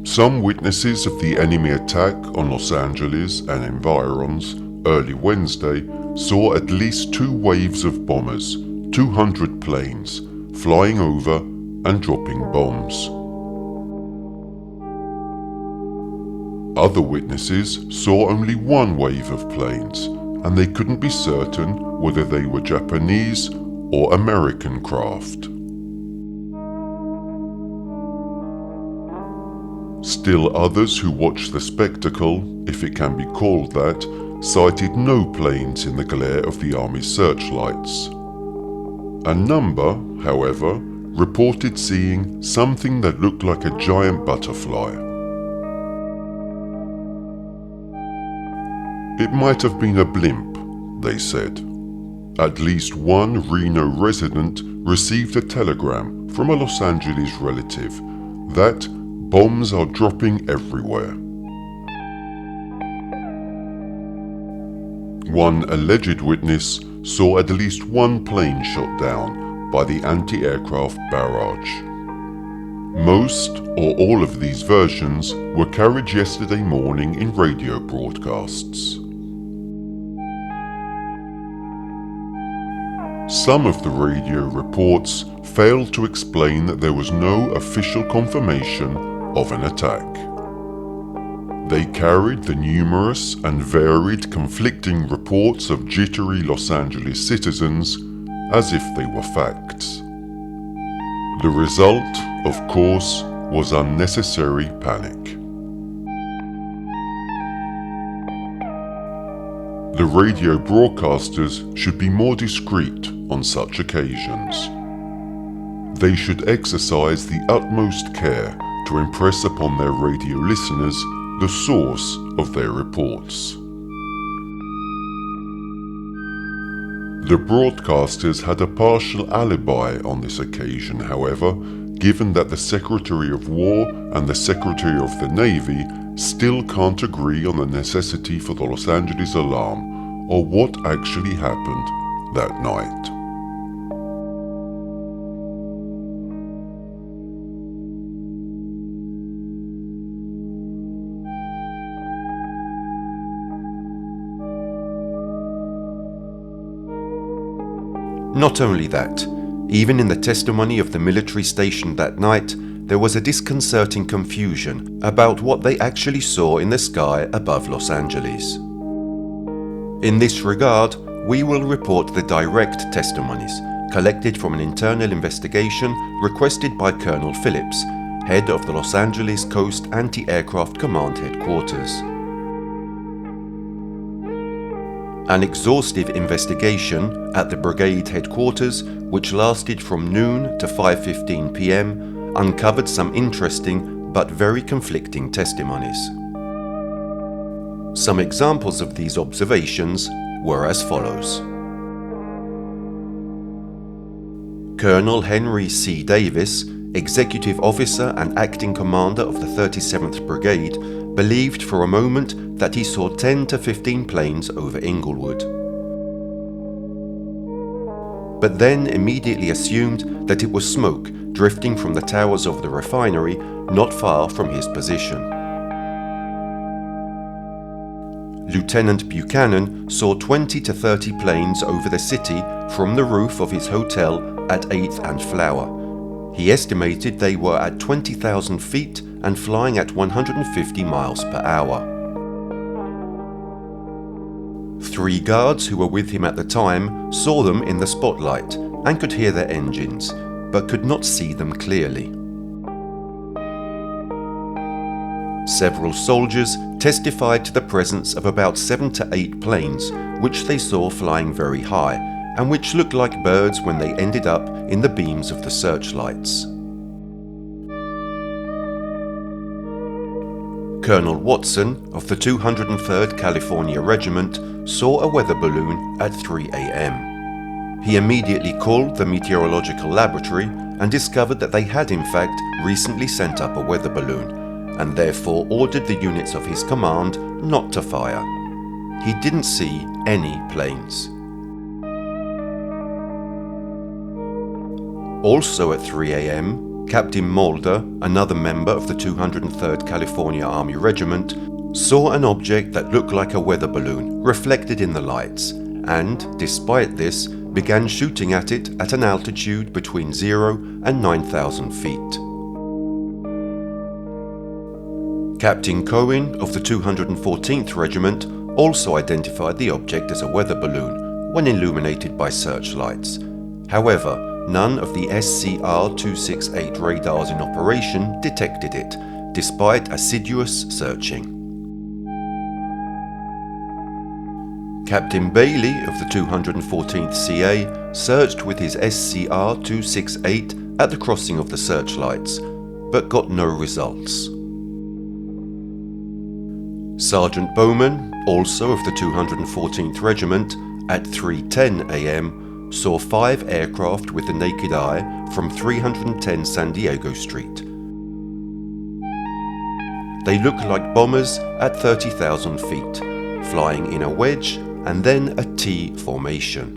Some witnesses of the enemy attack on Los Angeles and environs early Wednesday saw at least 2 waves of bombers, 200 planes, flying over and dropping bombs. Other witnesses saw only 1 wave of planes, and they couldn't be certain whether they were Japanese or American craft. Still others who watched the spectacle, if it can be called that, sighted no planes in the glare of the Army's searchlights. A number, however, reported seeing something that looked like a giant butterfly. It might have been a blimp, they said. At least one Reno resident received a telegram from a Los Angeles relative that bombs are dropping everywhere. One alleged witness saw at least one plane shot down by the anti-aircraft barrage. Most or all of these versions were carried yesterday morning in radio broadcasts. Some of the radio reports failed to explain that there was no official confirmation of an attack. They carried the numerous and varied conflicting reports of jittery Los Angeles citizens as if they were facts. The result, of course, was unnecessary panic. The radio broadcasters should be more discreet on such occasions. They should exercise the utmost care to impress upon their radio listeners the source of their reports. The broadcasters had a partial alibi on this occasion, however, given that the Secretary of War and the Secretary of the Navy still can't agree on the necessity for the Los Angeles alarm or what actually happened that night. Not only that, even in the testimony of the military station that night, there was a disconcerting confusion about what they actually saw in the sky above Los Angeles. In this regard, we will report the direct testimonies collected from an internal investigation requested by Colonel Phillips, head of the Los Angeles Coast Anti-Aircraft Command Headquarters. An exhaustive investigation at the brigade headquarters, which lasted from noon to 5:15 p.m, uncovered some interesting but very conflicting testimonies. Some examples of these observations were as follows. Colonel Henry C. Davis, executive officer and acting commander of the 37th Brigade, believed for a moment that he saw 10 to 15 planes over Inglewood, but then immediately assumed that it was smoke drifting from the towers of the refinery not far from his position. Lieutenant Buchanan saw 20 to 30 planes over the city from the roof of his hotel at 8th and Flower. He estimated they were at 20,000 feet and flying at 150 miles per hour. 3 guards who were with him at the time saw them in the spotlight and could hear their engines, but could not see them clearly. Several soldiers testified to the presence of about 7 to 8 planes, which they saw flying very high, and which looked like birds when they ended up in the beams of the searchlights. Colonel Watson of the 203rd California Regiment saw a weather balloon at 3 a.m. He immediately called the meteorological laboratory and discovered that they had in fact recently sent up a weather balloon, and therefore ordered the units of his command not to fire. He didn't see any planes. Also at 3 a.m, Captain Mulder, another member of the 203rd California Army Regiment, saw an object that looked like a weather balloon reflected in the lights, and, despite this, began shooting at it at an altitude between 0 and 9,000 feet. Captain Cohen of the 214th Regiment also identified the object as a weather balloon when illuminated by searchlights. However, none of the SCR-268 radars in operation detected it, despite assiduous searching. Captain Bailey of the 214th CA searched with his SCR-268 at the crossing of the searchlights, but got no results. Sergeant Bowman, also of the 214th Regiment, at 3:10 am saw 5 aircraft with the naked eye from 310 San Diego Street. They looked like bombers at 30,000 feet, flying in a wedge and then a T formation.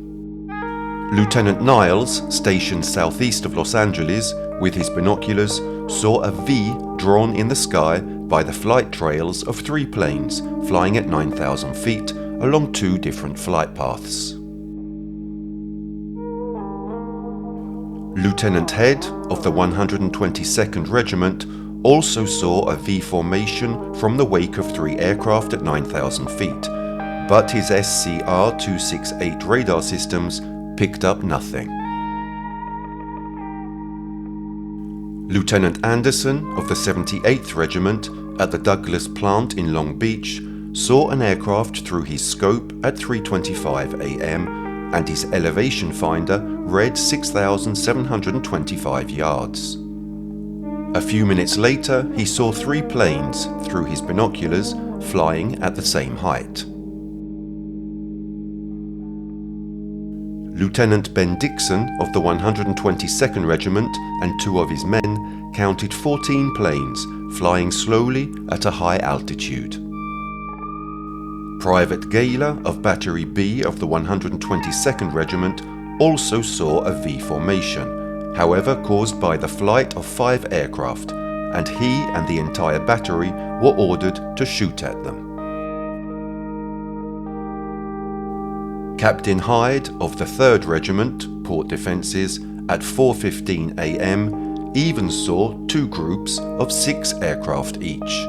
Lieutenant Niles, stationed southeast of Los Angeles, with his binoculars, saw a V drawn in the sky by the flight trails of 3 planes flying at 9,000 feet along 2 different flight paths. Lieutenant Head of the 122nd Regiment also saw a V formation from the wake of 3 aircraft at 9,000 feet, but his SCR-268 radar systems picked up nothing. Lieutenant Anderson of the 78th Regiment at the Douglas plant in Long Beach saw an aircraft through his scope at 3:25 am, and his elevation finder read 6,725 yards. A few minutes later, he saw 3 planes through his binoculars flying at the same height. Lieutenant Ben Dixon of the 122nd Regiment and 2 of his men counted 14 planes flying slowly at a high altitude. Private Gayler of Battery B of the 122nd Regiment also saw a V formation, however caused by the flight of 5 aircraft, and he and the entire battery were ordered to shoot at them. Captain Hyde of the 3rd Regiment, Port Defences, at 4:15 am even saw 2 groups of 6 aircraft each.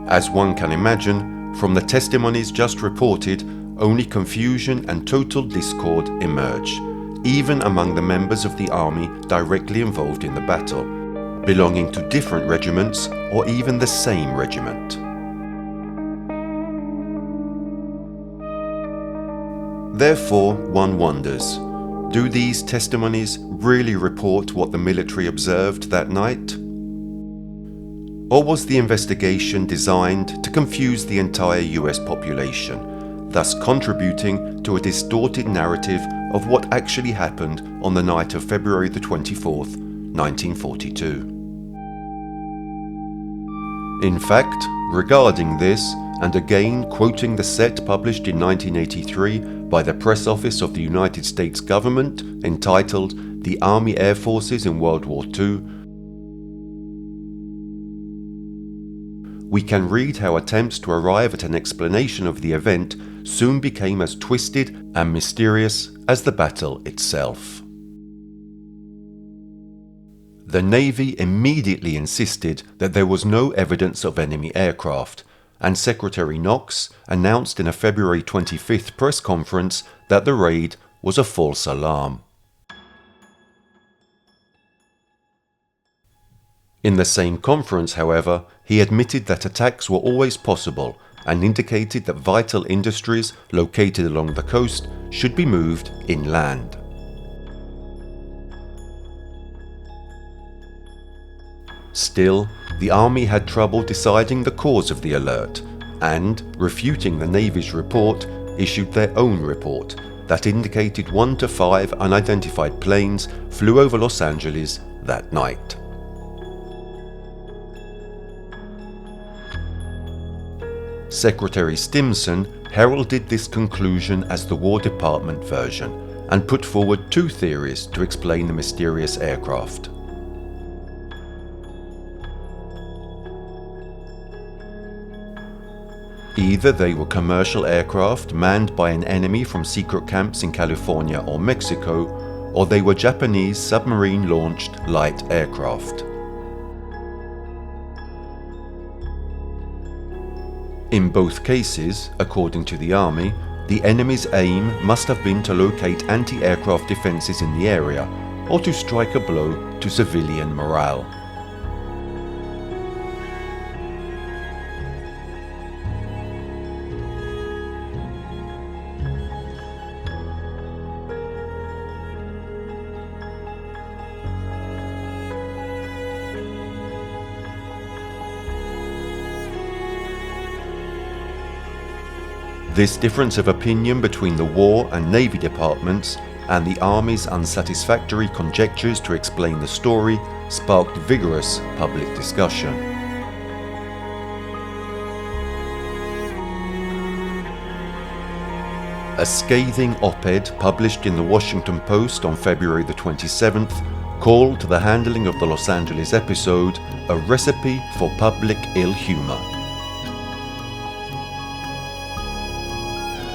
As one can imagine, from the testimonies just reported, only confusion and total discord emerge, even among the members of the army directly involved in the battle, belonging to different regiments or even the same regiment. Therefore, one wonders, do these testimonies really report what the military observed that night? Or was the investigation designed to confuse the entire US population, thus contributing to a distorted narrative of what actually happened on the night of February the 24th, 1942? In fact, regarding this, and again quoting the set published in 1983 by the Press Office of the United States government entitled The Army Air Forces in World War II, we can read how attempts to arrive at an explanation of the event soon became as twisted and mysterious as the battle itself. The Navy immediately insisted that there was no evidence of enemy aircraft, and Secretary Knox announced in a February 25th press conference that the raid was a false alarm. In the same conference, however, he admitted that attacks were always possible and indicated that vital industries located along the coast should be moved inland. Still, the Army had trouble deciding the cause of the alert and, refuting the Navy's report, issued their own report that indicated 1 to 5 unidentified planes flew over Los Angeles that night. Secretary Stimson heralded this conclusion as the War Department version and put forward 2 theories to explain the mysterious aircraft. Either they were commercial aircraft manned by an enemy from secret camps in California or Mexico, or they were Japanese submarine-launched light aircraft. In both cases, according to the Army, the enemy's aim must have been to locate anti-aircraft defenses in the area, or to strike a blow to civilian morale. This difference of opinion between the War and Navy departments and the Army's unsatisfactory conjectures to explain the story sparked vigorous public discussion. A scathing op-ed published in the Washington Post on February the 27th called the handling of the Los Angeles episode a recipe for public ill humor.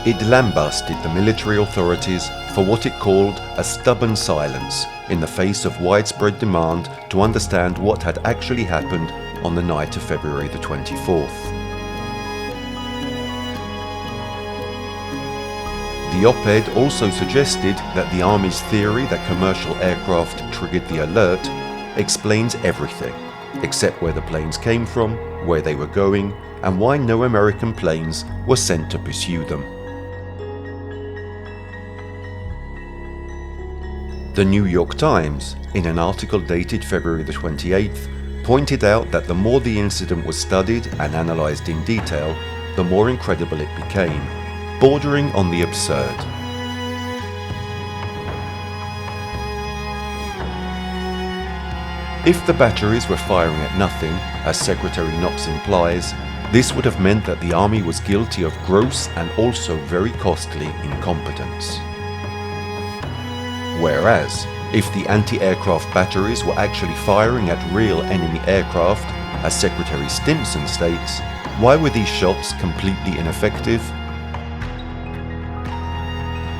It lambasted the military authorities for what it called a stubborn silence in the face of widespread demand to understand what had actually happened on the night of February the 24th. The op-ed also suggested that the Army's theory that commercial aircraft triggered the alert explains everything, except where the planes came from, where they were going, and why no American planes were sent to pursue them. The New York Times, in an article dated February the 28th, pointed out that the more the incident was studied and analysed in detail, the more incredible it became, bordering on the absurd. If the batteries were firing at nothing, as Secretary Knox implies, this would have meant that the Army was guilty of gross and also very costly incompetence. Whereas, if the anti-aircraft batteries were actually firing at real enemy aircraft, as Secretary Stimson states, why were these shots completely ineffective?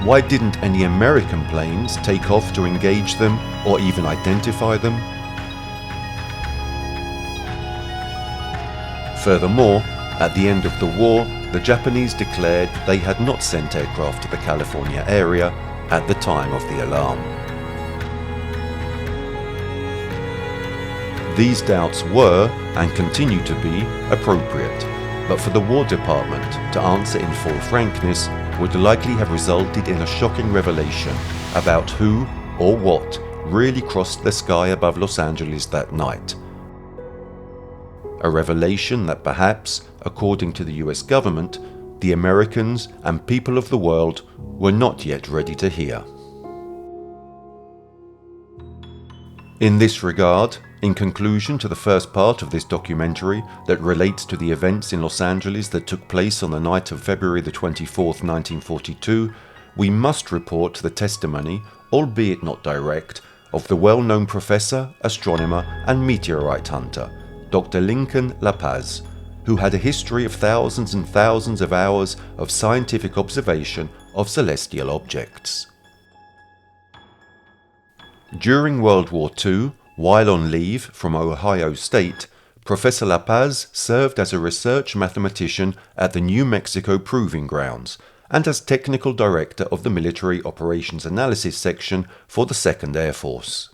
Why didn't any American planes take off to engage them or even identify them? Furthermore, at the end of the war, the Japanese declared they had not sent aircraft to the California area at the time of the alarm. These doubts were, and continue to be, appropriate, but for the War Department to answer in full frankness would likely have resulted in a shocking revelation about who or what really crossed the sky above Los Angeles that night. A revelation that perhaps, according to the US government, the Americans and people of the world were not yet ready to hear. In this regard, in conclusion to the first part of this documentary that relates to the events in Los Angeles that took place on the night of February the 24th, 1942, we must report the testimony, albeit not direct, of the well-known professor, astronomer and meteorite hunter, Dr. Lincoln La Paz, who had a history of thousands and thousands of hours of scientific observation of celestial objects. During World War II, while on leave from Ohio State, Professor La Paz served as a research mathematician at the New Mexico Proving Grounds and as technical director of the Military Operations Analysis Section for the 2nd Air Force.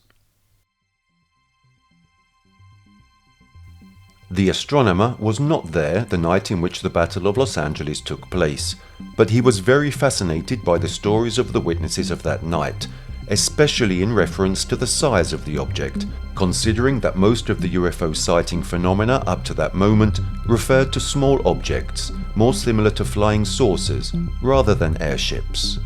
The astronomer was not there the night in which the Battle of Los Angeles took place, but he was very fascinated by the stories of the witnesses of that night, especially in reference to the size of the object, considering that most of the UFO sighting phenomena up to that moment referred to small objects, more similar to flying saucers rather than airships.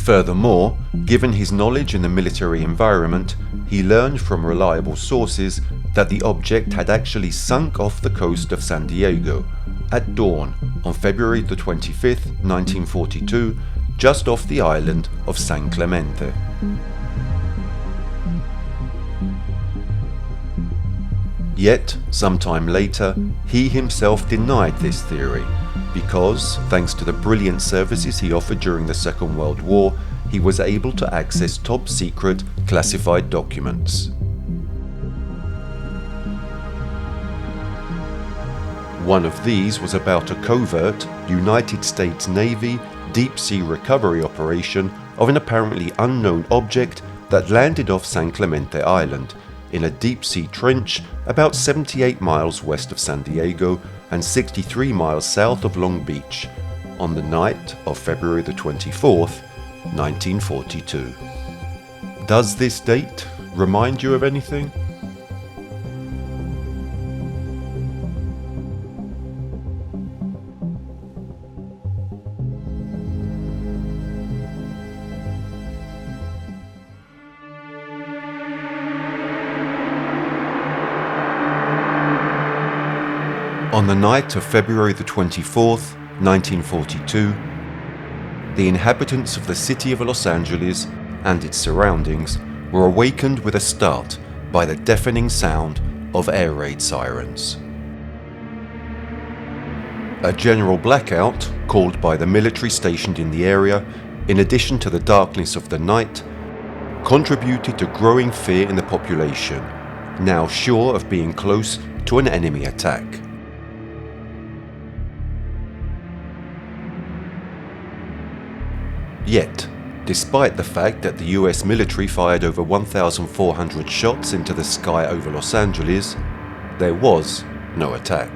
Furthermore, given his knowledge in the military environment, he learned from reliable sources that the object had actually sunk off the coast of San Diego at dawn on February the 25th, 1942, just off the island of San Clemente. Yet, sometime later, he himself denied this theory because, thanks to the brilliant services he offered during the Second World War, he was able to access top-secret classified documents. One of these was about a covert United States Navy deep-sea recovery operation of an apparently unknown object that landed off San Clemente Island in a deep-sea trench about 78 miles west of San Diego and 63 miles south of Long Beach on the night of February the 24th, 1942. Does this date remind you of anything? On the night of February the 24th, 1942, the inhabitants of the city of Los Angeles and its surroundings were awakened with a start by the deafening sound of air raid sirens. A general blackout, called by the military stationed in the area, in addition to the darkness of the night, contributed to growing fear in the population, now sure of being close to an enemy attack. Yet, despite the fact that the US military fired over 1,400 shots into the sky over Los Angeles, there was no attack.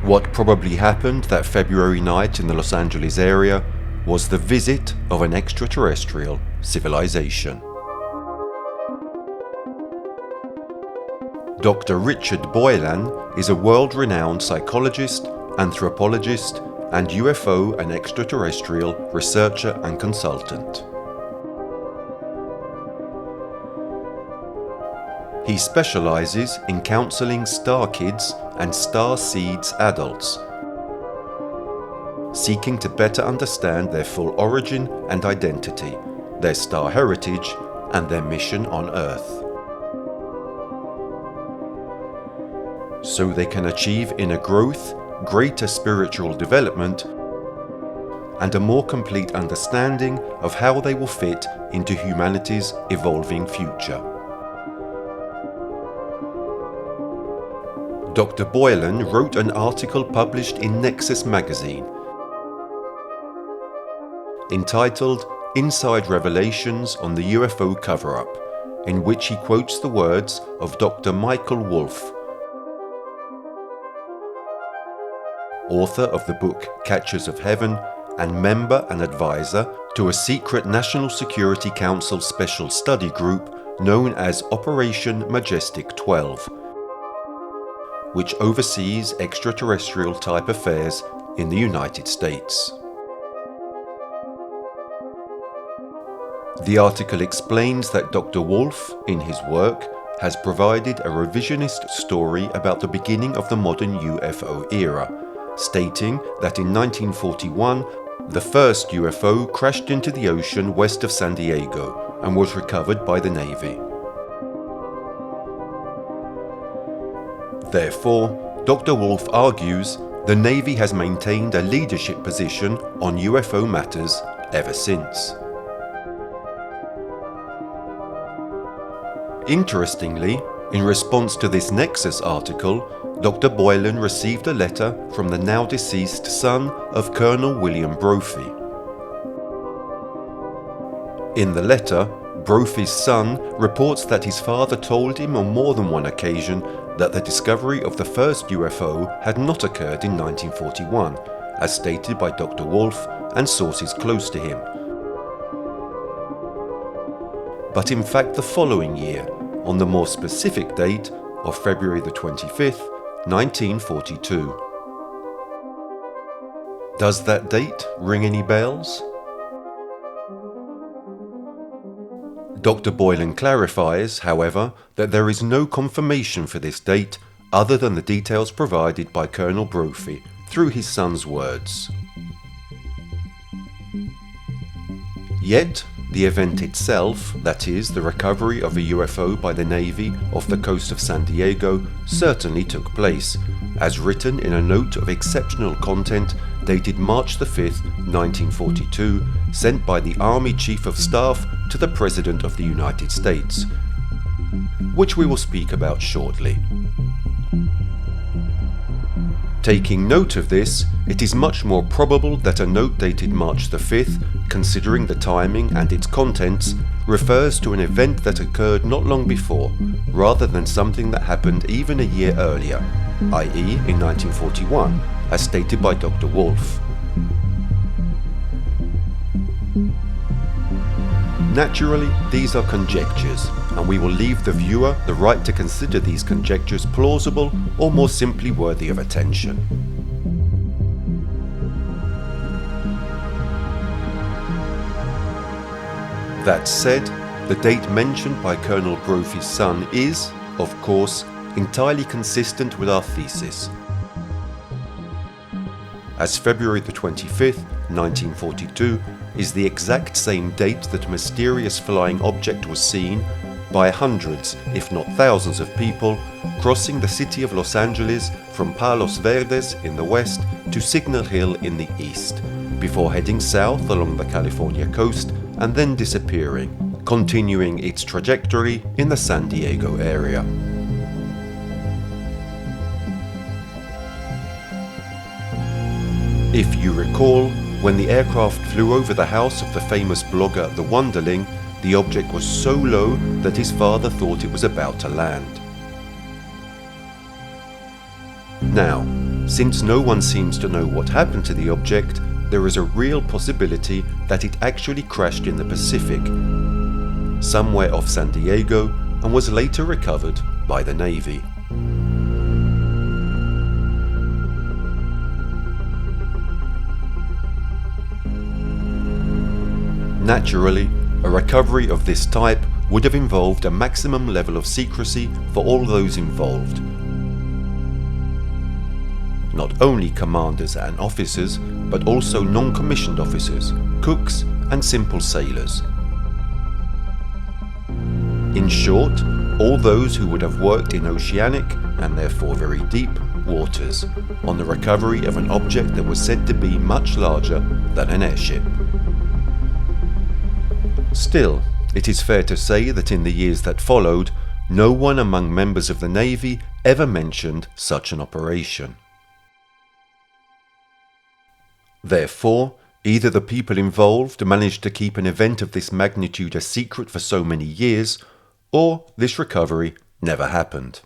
What probably happened that February night in the Los Angeles area was the visit of an extraterrestrial civilization. Dr. Richard Boylan is a world-renowned psychologist, anthropologist, and UFO and extraterrestrial researcher and consultant. He specializes in counseling star kids and star seeds adults, seeking to better understand their full origin and identity, their star heritage, and their mission on Earth, so they can achieve inner growth, greater spiritual development, and a more complete understanding of how they will fit into humanity's evolving future. Dr. Boylan wrote an article published in Nexus magazine entitled Inside Revelations on the UFO Cover-Up, in which he quotes the words of Dr. Michael Wolff, author of the book Catchers of Heaven and member and advisor to a secret National Security Council special study group known as Operation Majestic 12, which oversees extraterrestrial-type affairs in the United States. The article explains that Dr. Wolff, in his work, has provided a revisionist story about the beginning of the modern UFO era, stating that in 1941, the first UFO crashed into the ocean west of San Diego and was recovered by the Navy. Therefore, Dr. Wolff argues the Navy has maintained a leadership position on UFO matters ever since. Interestingly, in response to this Nexus article, Dr. Boylan received a letter from the now deceased son of Colonel William Brophy. In the letter, Brophy's son reports that his father told him on more than one occasion that the discovery of the first UFO had not occurred in 1941, as stated by Dr. Wolff and sources close to him, but in fact the following year, on the more specific date of February the 25th, 1942. Does that date ring any bells? Dr. Boylan clarifies, however, that there is no confirmation for this date other than the details provided by Colonel Brophy through his son's words. Yet, the event itself, that is, the recovery of a UFO by the Navy off the coast of San Diego, certainly took place, as written in a note of exceptional content dated March 5, 1942, sent by the Army Chief of Staff to the President of the United States, which we will speak about shortly. Taking note of this, it is much more probable that a note dated March the 5th, considering the timing and its contents, refers to an event that occurred not long before, rather than something that happened even a year earlier, i.e. in 1941, as stated by Dr. Wolff. Naturally, these are conjectures, and we will leave the viewer the right to consider these conjectures plausible or more simply worthy of attention. That said, the date mentioned by Colonel Brophy's son is, of course, entirely consistent with our thesis. As February the 25th, 1942 is the exact same date that a mysterious flying object was seen by hundreds, if not thousands of people crossing the city of Los Angeles from Palos Verdes in the west to Signal Hill in the east, before heading south along the California coast and then disappearing, continuing its trajectory in the San Diego area. If you recall, when the aircraft flew over the house of the famous blogger The Wonderling, the object was so low that his father thought it was about to land. Now, since no one seems to know what happened to the object, there is a real possibility that it actually crashed in the Pacific, somewhere off San Diego, and was later recovered by the Navy. Naturally, a recovery of this type would have involved a maximum level of secrecy for all those involved. Not only commanders and officers, but also non-commissioned officers, cooks and simple sailors. In short, all those who would have worked in oceanic, and therefore very deep, waters on the recovery of an object that was said to be much larger than an airship. Still, it is fair to say that in the years that followed, no one among members of the Navy ever mentioned such an operation. Therefore, either the people involved managed to keep an event of this magnitude a secret for so many years, or this recovery never happened.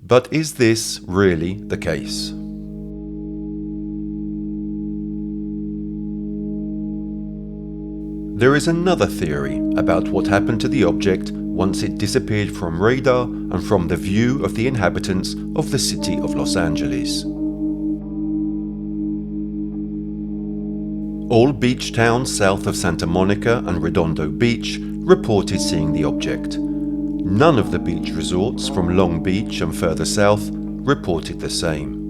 But is this really the case? There is another theory about what happened to the object once it disappeared from radar and from the view of the inhabitants of the city of Los Angeles. All beach towns south of Santa Monica and Redondo Beach reported seeing the object. None of the beach resorts from Long Beach and further south reported the same.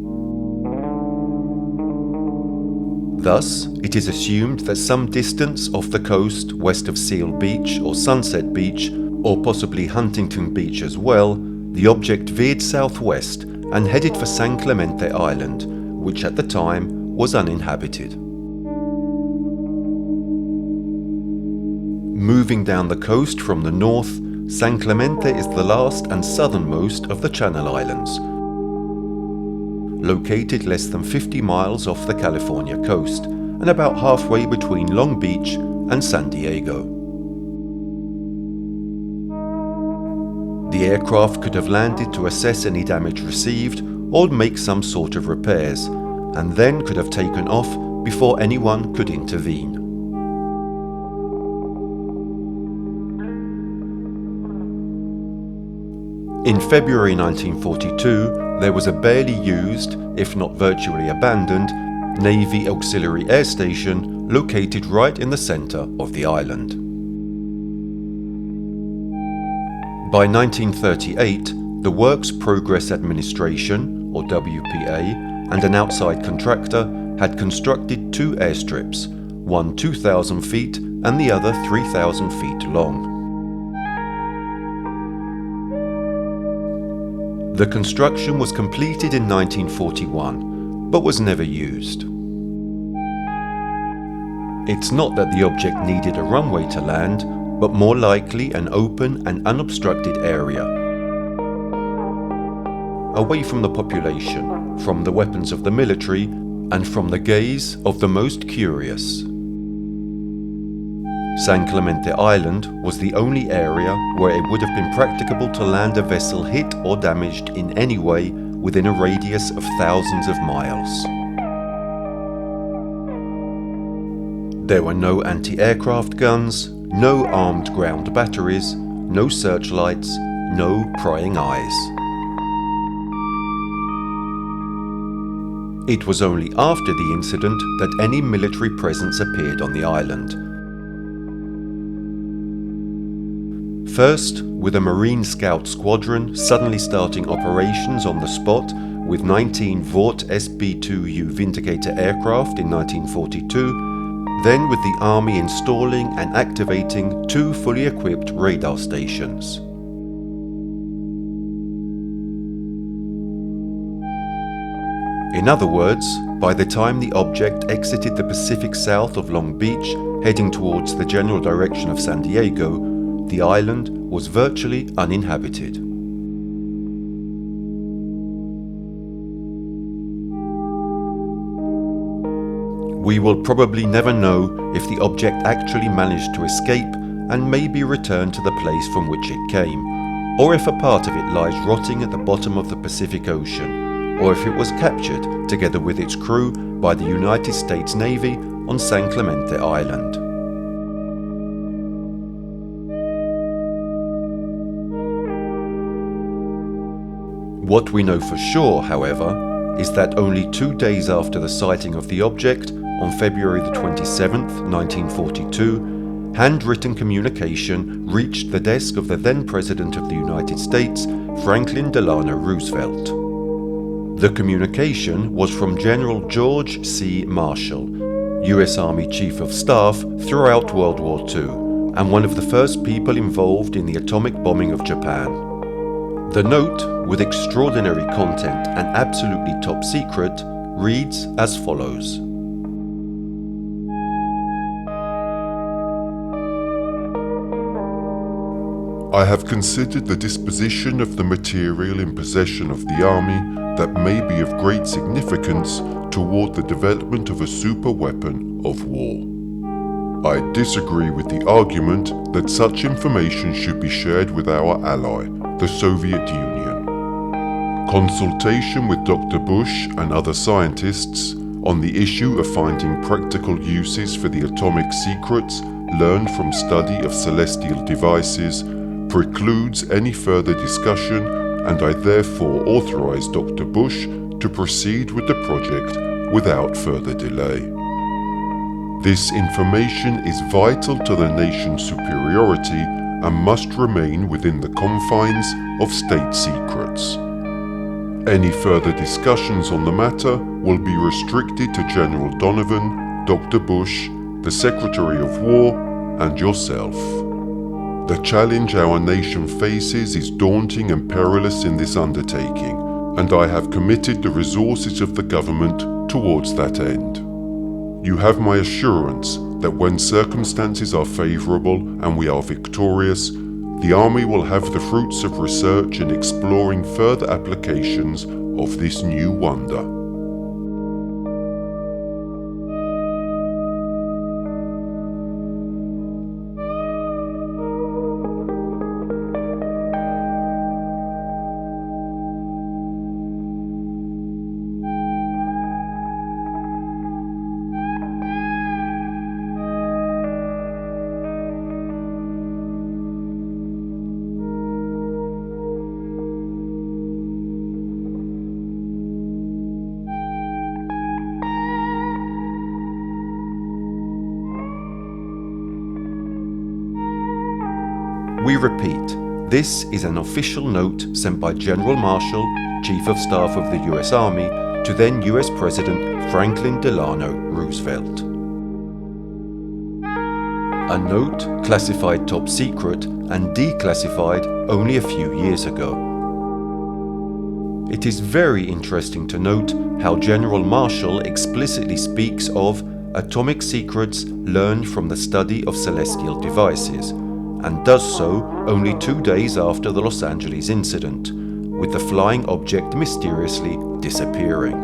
Thus, it is assumed that some distance off the coast west of Seal Beach or Sunset Beach, or possibly Huntington Beach as well, the object veered southwest and headed for San Clemente Island, which at the time was uninhabited. Moving down the coast from the north, San Clemente is the last and southernmost of the Channel Islands, located less than 50 miles off the California coast and about halfway between Long Beach and San Diego. The aircraft could have landed to assess any damage received or make some sort of repairs, and then could have taken off before anyone could intervene. In February 1942, there was a barely used, if not virtually abandoned, Navy auxiliary air station located right in the center of the island. By 1938, the Works Progress Administration, or WPA, and an outside contractor had constructed two airstrips, one 2,000 feet and the other 3,000 feet long. The construction was completed in 1941, but was never used. It's not that the object needed a runway to land, but more likely an open and unobstructed area, away from the population, from the weapons of the military, and from the gaze of the most curious. San Clemente Island was the only area where it would have been practicable to land a vessel hit or damaged in any way within a radius of thousands of miles. There were no anti-aircraft guns, no armed ground batteries, no searchlights, no prying eyes. It was only after the incident that any military presence appeared on the island. First, with a Marine Scout Squadron suddenly starting operations on the spot with 19 Vought SB-2U Vindicator aircraft in 1942, then with the Army installing and activating 2 fully equipped radar stations. In other words, by the time the object exited the Pacific south of Long Beach, heading towards the general direction of San Diego, the island was virtually uninhabited. We will probably never know if the object actually managed to escape and maybe return to the place from which it came, or if a part of it lies rotting at the bottom of the Pacific Ocean, or if it was captured together with its crew by the United States Navy on San Clemente Island. What we know for sure, however, is that only 2 days after the sighting of the object, on February the 27th, 1942, handwritten communication reached the desk of the then President of the United States, Franklin Delano Roosevelt. The communication was from General George C. Marshall, US Army Chief of Staff throughout World War II, and one of the first people involved in the atomic bombing of Japan. The note, with extraordinary content and absolutely top secret, reads as follows. I have considered the disposition of the material in possession of the Army that may be of great significance toward the development of a superweapon of war. I disagree with the argument that such information should be shared with our ally, the Soviet Union. Consultation with Dr. Bush and other scientists on the issue of finding practical uses for the atomic secrets learned from study of celestial devices precludes any further discussion, and I therefore authorize Dr. Bush to proceed with the project without further delay. This information is vital to the nation's superiority and must remain within the confines of state secrets. Any further discussions on the matter will be restricted to General Donovan, Dr. Bush, the Secretary of War, and yourself. The challenge our nation faces is daunting and perilous in this undertaking, and I have committed the resources of the government towards that end. You have my assurance that when circumstances are favorable and we are victorious, the Army will have the fruits of research in exploring further applications of this new wonder. We repeat, this is an official note sent by General Marshall, Chief of Staff of the US Army, to then US President Franklin Delano Roosevelt. A note classified top secret and declassified only a few years ago. It is very interesting to note how General Marshall explicitly speaks of atomic secrets learned from the study of celestial devices, and does so only 2 days after the Los Angeles incident, with the flying object mysteriously disappearing.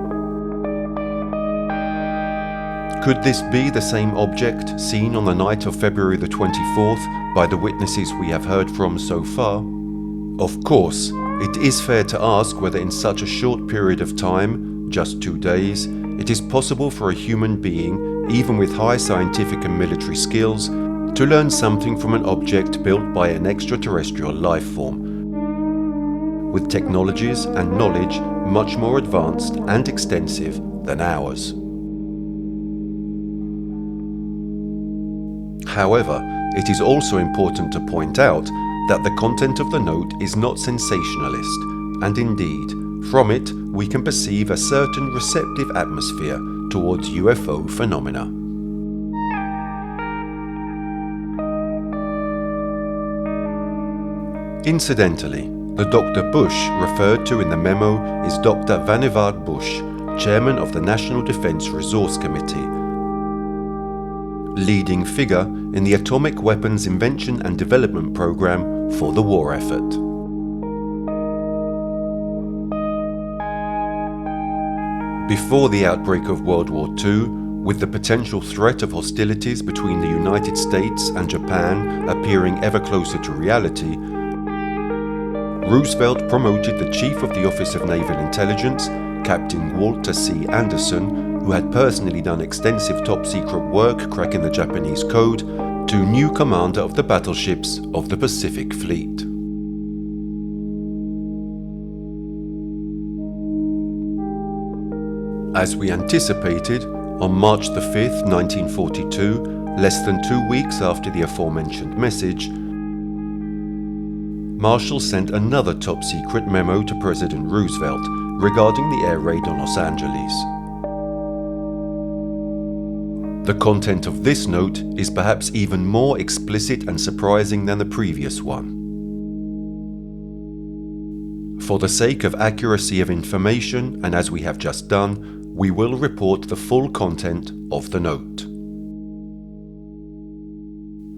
Could this be the same object seen on the night of February the 24th by the witnesses we have heard from so far? Of course, it is fair to ask whether in such a short period of time, just 2 days, it is possible for a human being, even with high scientific and military skills, to learn something from an object built by an extraterrestrial life form, with technologies and knowledge much more advanced and extensive than ours. However, it is also important to point out that the content of the note is not sensationalist, and indeed, from it we can perceive a certain receptive atmosphere towards UFO phenomena. Incidentally, the Dr. Bush referred to in the memo is Dr. Vannevar Bush, chairman of the National Defense Resource Committee, leading figure in the Atomic Weapons Invention and Development Program for the war effort. Before the outbreak of World War II, with the potential threat of hostilities between the United States and Japan appearing ever closer to reality, Roosevelt promoted the Chief of the Office of Naval Intelligence, Captain Walter C. Anderson, who had personally done extensive top-secret work cracking the Japanese code, to new commander of the battleships of the Pacific Fleet. As we anticipated, on March the 5th, 1942, less than 2 weeks after the aforementioned message, Marshall sent another top-secret memo to President Roosevelt regarding the air raid on Los Angeles. The content of this note is perhaps even more explicit and surprising than the previous one. For the sake of accuracy of information, and as we have just done, we will report the full content of the note.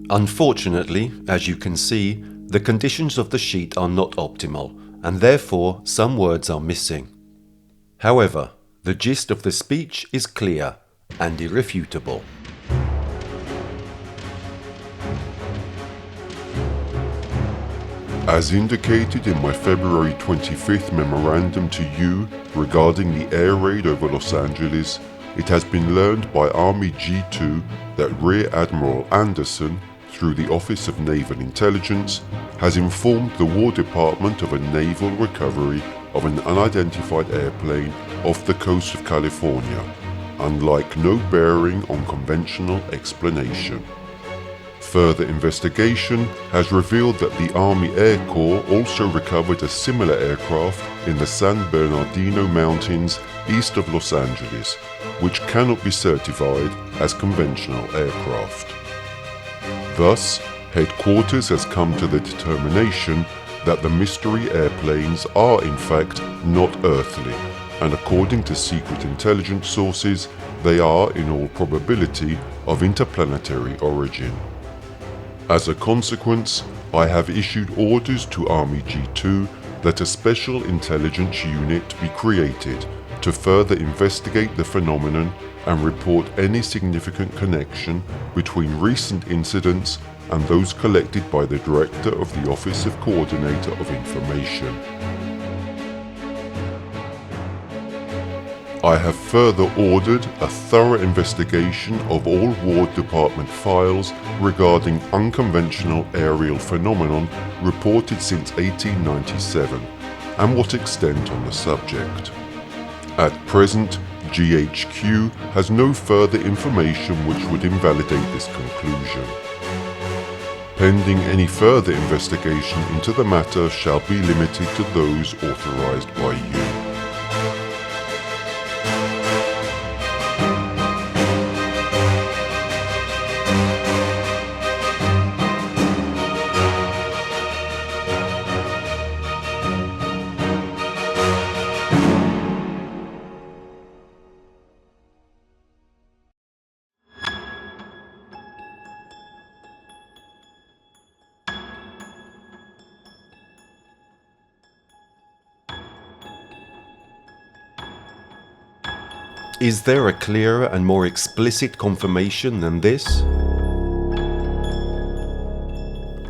Unfortunately, as you can see, the conditions of the sheet are not optimal, and therefore some words are missing. However, the gist of the speech is clear and irrefutable. As indicated in my February 25th memorandum to you regarding the air raid over Los Angeles, it has been learned by Army G2 that Rear Admiral Anderson, through the Office of Naval Intelligence, has informed the War Department of a naval recovery of an unidentified airplane off the coast of California, unlike no bearing on conventional explanation. Further investigation has revealed that the Army Air Corps also recovered a similar aircraft in the San Bernardino Mountains east of Los Angeles, which cannot be certified as conventional aircraft. Thus, headquarters has come to the determination that the mystery airplanes are in fact not earthly, and according to secret intelligence sources, they are in all probability of interplanetary origin. As a consequence, I have issued orders to Army G2 that a special intelligence unit be created to further investigate the phenomenon and report any significant connection between recent incidents and those collected by the Director of the Office of Coordinator of Information. I have further ordered a thorough investigation of all War Department files regarding unconventional aerial phenomenon reported since 1897, and what extent on the subject. At present, GHQ has no further information which would invalidate this conclusion. Pending any further investigation into the matter shall be limited to those authorized by you. Is there a clearer and more explicit confirmation than this?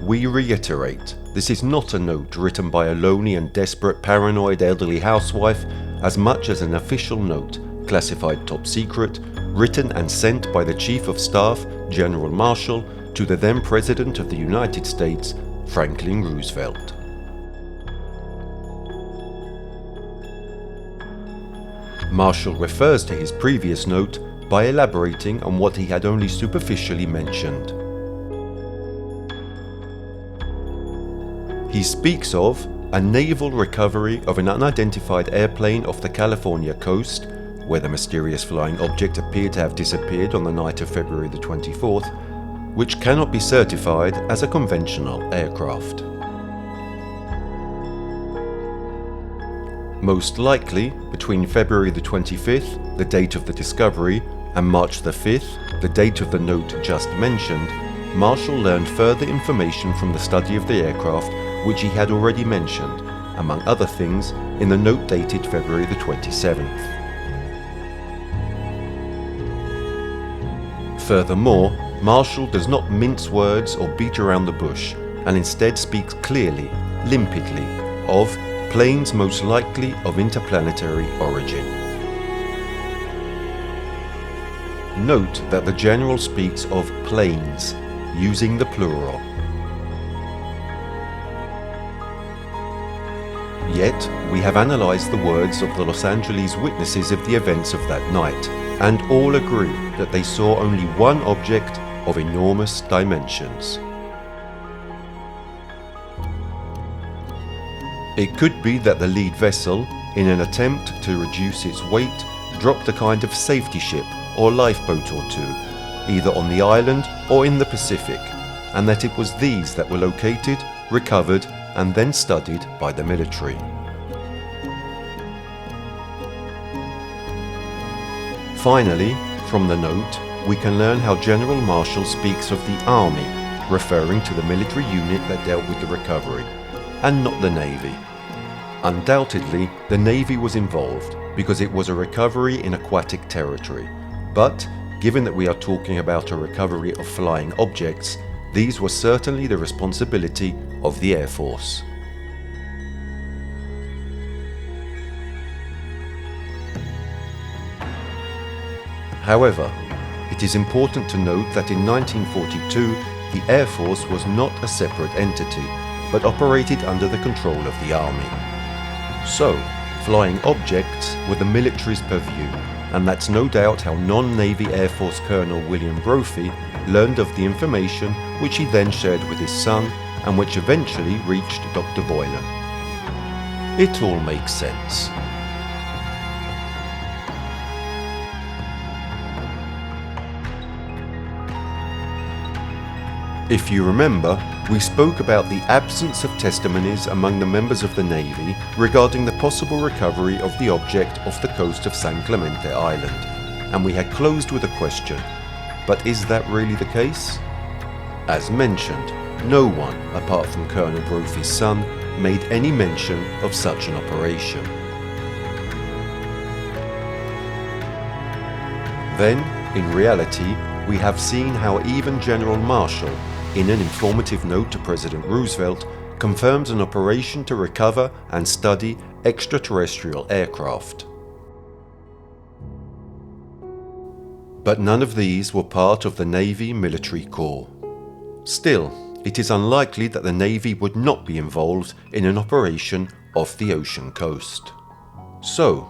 We reiterate, this is not a note written by a lonely and desperate paranoid elderly housewife as much as an official note, classified top secret, written and sent by the Chief of Staff, General Marshall, to the then President of the United States, Franklin Roosevelt. Marshall refers to his previous note by elaborating on what he had only superficially mentioned. He speaks of a naval recovery of an unidentified airplane off the California coast, where the mysterious flying object appeared to have disappeared on the night of February the 24th, which cannot be certified as a conventional aircraft. Most likely, between February the 25th, the date of the discovery, and March the 5th, the date of the note just mentioned, Marshall learned further information from the study of the aircraft, which he had already mentioned, among other things, in the note dated February the 27th. Furthermore, Marshall does not mince words or beat around the bush, and instead speaks clearly, limpidly, of planes most likely of interplanetary origin. Note that the general speaks of planes, using the plural. Yet, we have analysed the words of the Los Angeles witnesses of the events of that night, and all agree that they saw only one object of enormous dimensions. It could be that the lead vessel, in an attempt to reduce its weight, dropped a kind of safety ship or lifeboat or two, either on the island or in the Pacific, and that it was these that were located, recovered, and then studied by the military. Finally, from the note, we can learn how General Marshall speaks of the Army, referring to the military unit that dealt with the recovery, and not the Navy. Undoubtedly, the Navy was involved because it was a recovery in aquatic territory, but given that we are talking about a recovery of flying objects, these were certainly the responsibility of the Air Force. However, it is important to note that in 1942, the Air Force was not a separate entity, but operated under the control of the Army. So, flying objects were the military's purview, and that's no doubt how non-Navy Air Force Colonel William Brophy learned of the information which he then shared with his son and which eventually reached Dr. Boylan. It all makes sense. If you remember, we spoke about the absence of testimonies among the members of the Navy regarding the possible recovery of the object off the coast of San Clemente Island, and we had closed with a question: but is that really the case? As mentioned, no one, apart from Colonel Brophy's son, made any mention of such an operation. Then, in reality, we have seen how even General Marshall, in an informative note to President Roosevelt, confirms an operation to recover and study extraterrestrial aircraft. But none of these were part of the Navy military corps. Still, it is unlikely that the Navy would not be involved in an operation off the ocean coast. So,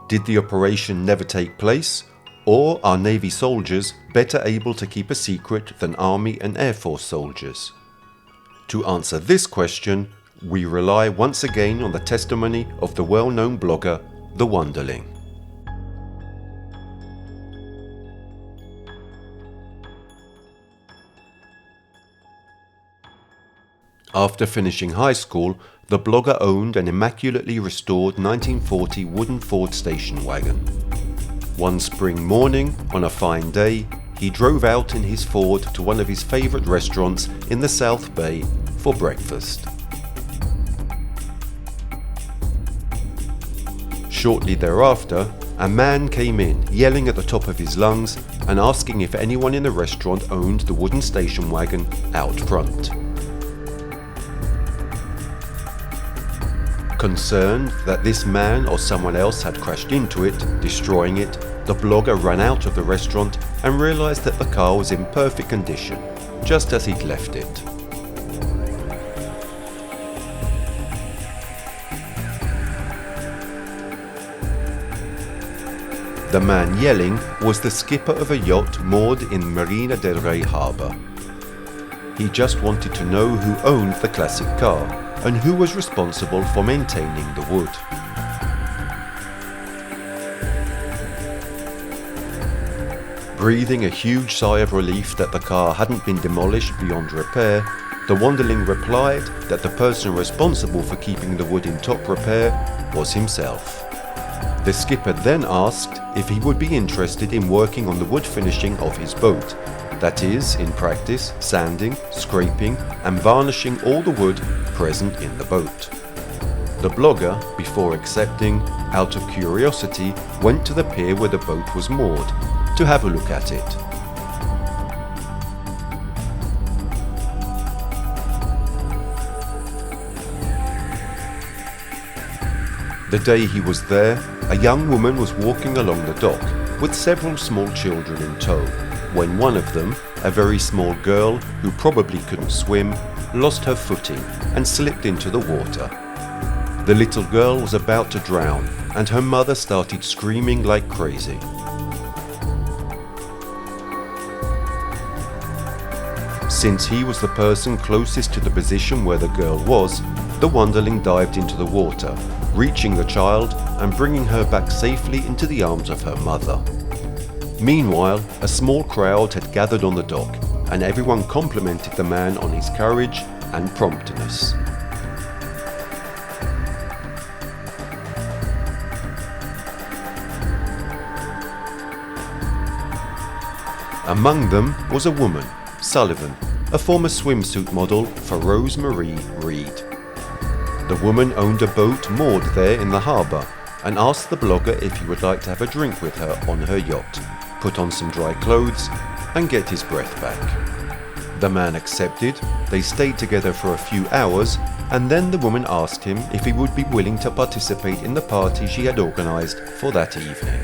did the operation never take place? Or are Navy soldiers better able to keep a secret than Army and Air Force soldiers? To answer this question, we rely once again on the testimony of the well-known blogger, The Wonderling. After finishing high school, the blogger owned an immaculately restored 1940 wooden Ford station wagon. One spring morning, on a fine day, he drove out in his Ford to one of his favourite restaurants in the South Bay for breakfast. Shortly thereafter, a man came in, yelling at the top of his lungs and asking if anyone in the restaurant owned the wooden station wagon out front. Concerned that this man or someone else had crashed into it, destroying it, the blogger ran out of the restaurant and realised that the car was in perfect condition, just as he'd left it. The man yelling was the skipper of a yacht moored in Marina del Rey harbour. He just wanted to know who owned the classic car, and who was responsible for maintaining the wood. Breathing a huge sigh of relief that the car hadn't been demolished beyond repair, the wanderling replied that the person responsible for keeping the wood in top repair was himself. The skipper then asked if he would be interested in working on the wood finishing of his boat, that is, in practice, sanding, scraping and varnishing all the wood present in the boat. The blogger, before accepting, out of curiosity, went to the pier where the boat was moored to have a look at it. The day he was there, a young woman was walking along the dock with several small children in tow, when one of them, a very small girl who probably couldn't swim, lost her footing and slipped into the water. The little girl was about to drown and her mother started screaming like crazy. Since he was the person closest to the position where the girl was, the wanderling dived into the water, reaching the child and bringing her back safely into the arms of her mother. Meanwhile, a small crowd had gathered on the dock, and everyone complimented the man on his courage and promptness. Among them was a woman, Sullivan, a former swimsuit model for Rose Marie Reed. The woman owned a boat moored there in the harbour and asked the blogger if he would like to have a drink with her on her yacht, put on some dry clothes and get his breath back. The man accepted, they stayed together for a few hours, and then the woman asked him if he would be willing to participate in the party she had organised for that evening.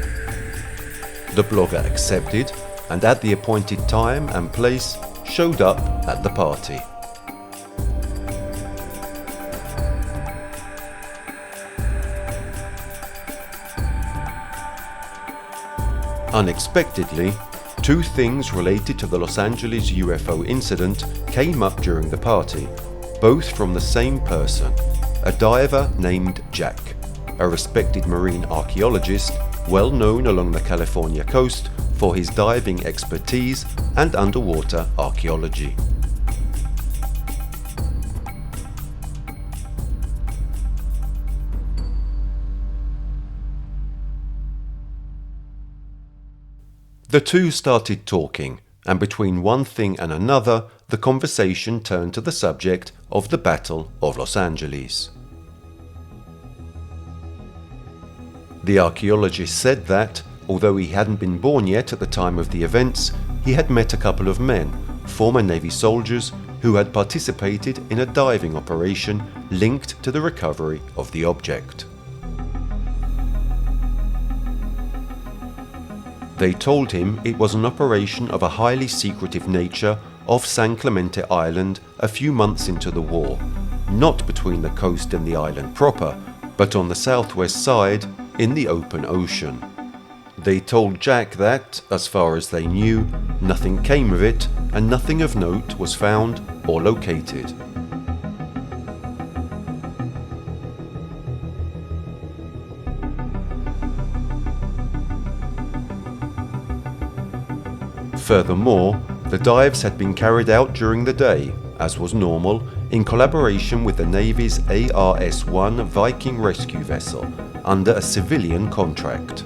The blogger accepted and at the appointed time and place showed up at the party. Unexpectedly, two things related to the Los Angeles UFO incident came up during the party, both from the same person, a diver named Jack, a respected marine archaeologist well known along the California coast for his diving expertise and underwater archaeology. The two started talking, and between one thing and another, the conversation turned to the subject of the Battle of Los Angeles. The archaeologist said that, although he hadn't been born yet at the time of the events, he had met a couple of men, former Navy soldiers, who had participated in a diving operation linked to the recovery of the object. They told him it was an operation of a highly secretive nature off San Clemente Island a few months into the war, not between the coast and the island proper, but on the southwest side in the open ocean. They told Jack that, as far as they knew, nothing came of it and nothing of note was found or located. Furthermore, the dives had been carried out during the day, as was normal, in collaboration with the Navy's ARS-1 Viking rescue vessel, under a civilian contract.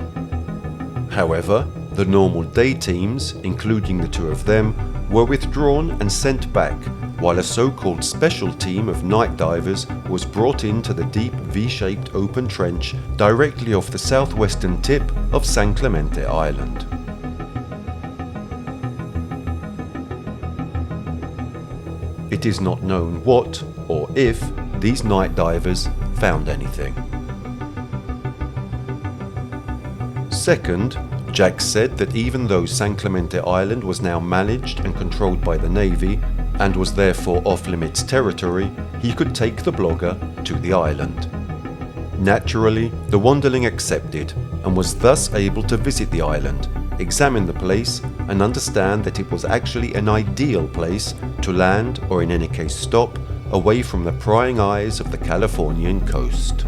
However, the normal day teams, including the two of them, were withdrawn and sent back, while a so-called special team of night divers was brought into the deep V-shaped open trench directly off the southwestern tip of San Clemente Island. It is not known what, or if, these night divers found anything. Second, Jack said that even though San Clemente Island was now managed and controlled by the Navy, and was therefore off-limits territory, he could take the blogger to the island. Naturally, the wanderling accepted, and was thus able to visit the island, examine the place, and understand that it was actually an ideal place to land, or in any case stop, away from the prying eyes of the Californian coast.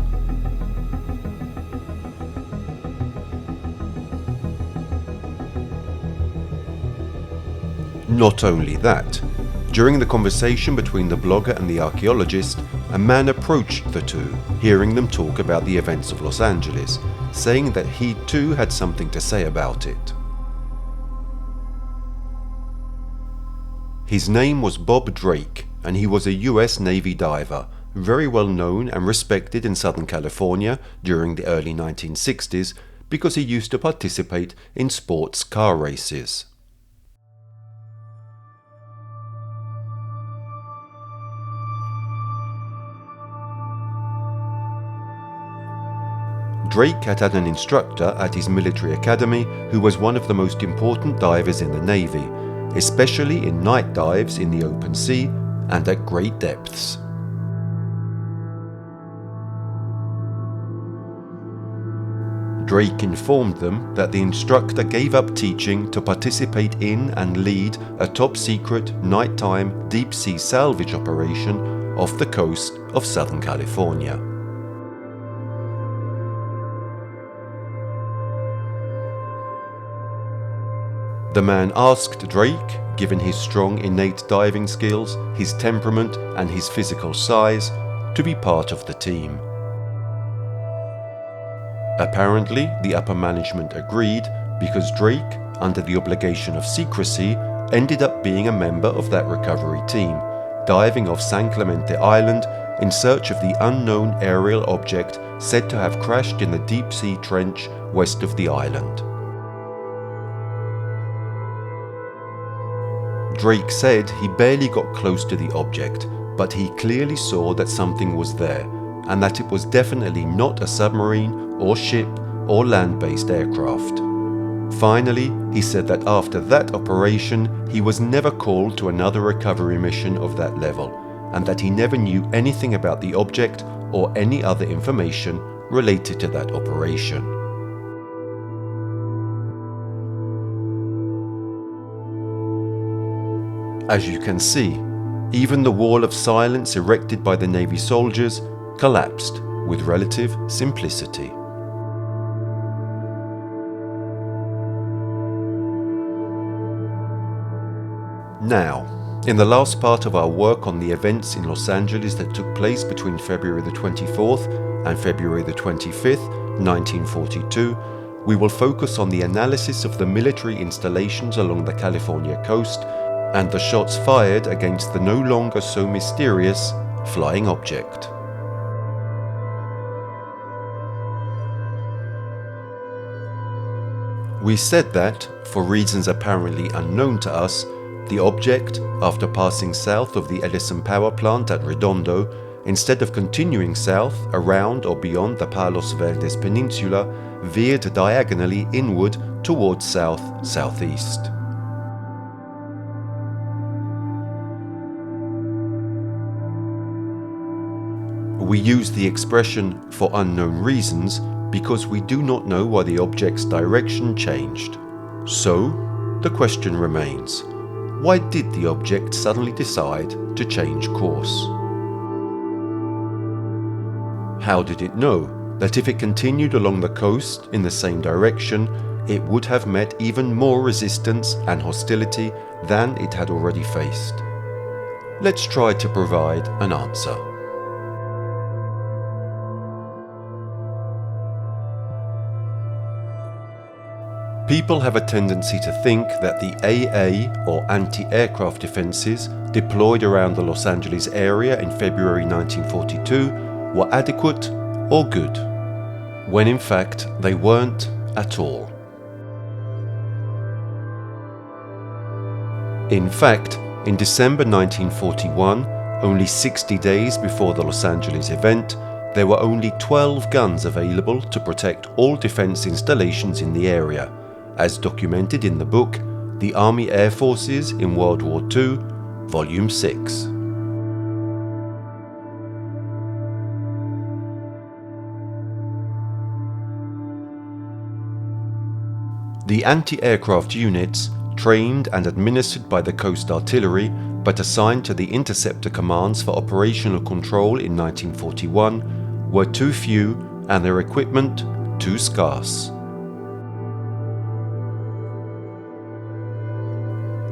Not only that, during the conversation between the blogger and the archaeologist, a man approached the two, hearing them talk about the events of Los Angeles, saying that he too had something to say about it. His name was Bob Drake, and he was a US Navy diver, very well known and respected in Southern California during the early 1960s because he used to participate in sports car races. Drake had had an instructor at his military academy who was one of the most important divers in the Navy, especially in night dives in the open sea and at great depths. Drake informed them that the instructor gave up teaching to participate in and lead a top-secret nighttime deep-sea salvage operation off the coast of Southern California. The man asked Drake, given his strong innate diving skills, his temperament and his physical size, to be part of the team. Apparently, the upper management agreed because Drake, under the obligation of secrecy, ended up being a member of that recovery team, diving off San Clemente Island in search of the unknown aerial object said to have crashed in the deep-sea trench west of the island. Drake said he barely got close to the object, but he clearly saw that something was there, and that it was definitely not a submarine or ship or land-based aircraft. Finally, he said that after that operation, he was never called to another recovery mission of that level, and that he never knew anything about the object or any other information related to that operation. As you can see, even the wall of silence erected by the Navy soldiers collapsed with relative simplicity. Now, in the last part of our work on the events in Los Angeles that took place between February the 24th and February the 25th, 1942, we will focus on the analysis of the military installations along the California coast and the shots fired against the no longer so mysterious flying object. We said that, for reasons apparently unknown to us, the object, after passing south of the Edison power plant at Redondo, instead of continuing south around or beyond the Palos Verdes Peninsula, veered diagonally inward towards south-southeast. We use the expression "for unknown reasons" because we do not know why the object's direction changed. So, the question remains, why did the object suddenly decide to change course? How did it know that if it continued along the coast in the same direction, it would have met even more resistance and hostility than it had already faced? Let's try to provide an answer. People have a tendency to think that the AA, or anti-aircraft defences, deployed around the Los Angeles area in February 1942 were adequate or good, when in fact they weren't at all. In fact, in December 1941, only 60 days before the Los Angeles event, there were only 12 guns available to protect all defense installations in the area, as documented in the book The Army Air Forces in World War II, Volume 6. The anti-aircraft units, trained and administered by the Coast Artillery, but assigned to the interceptor commands for operational control in 1941, were too few and their equipment too scarce.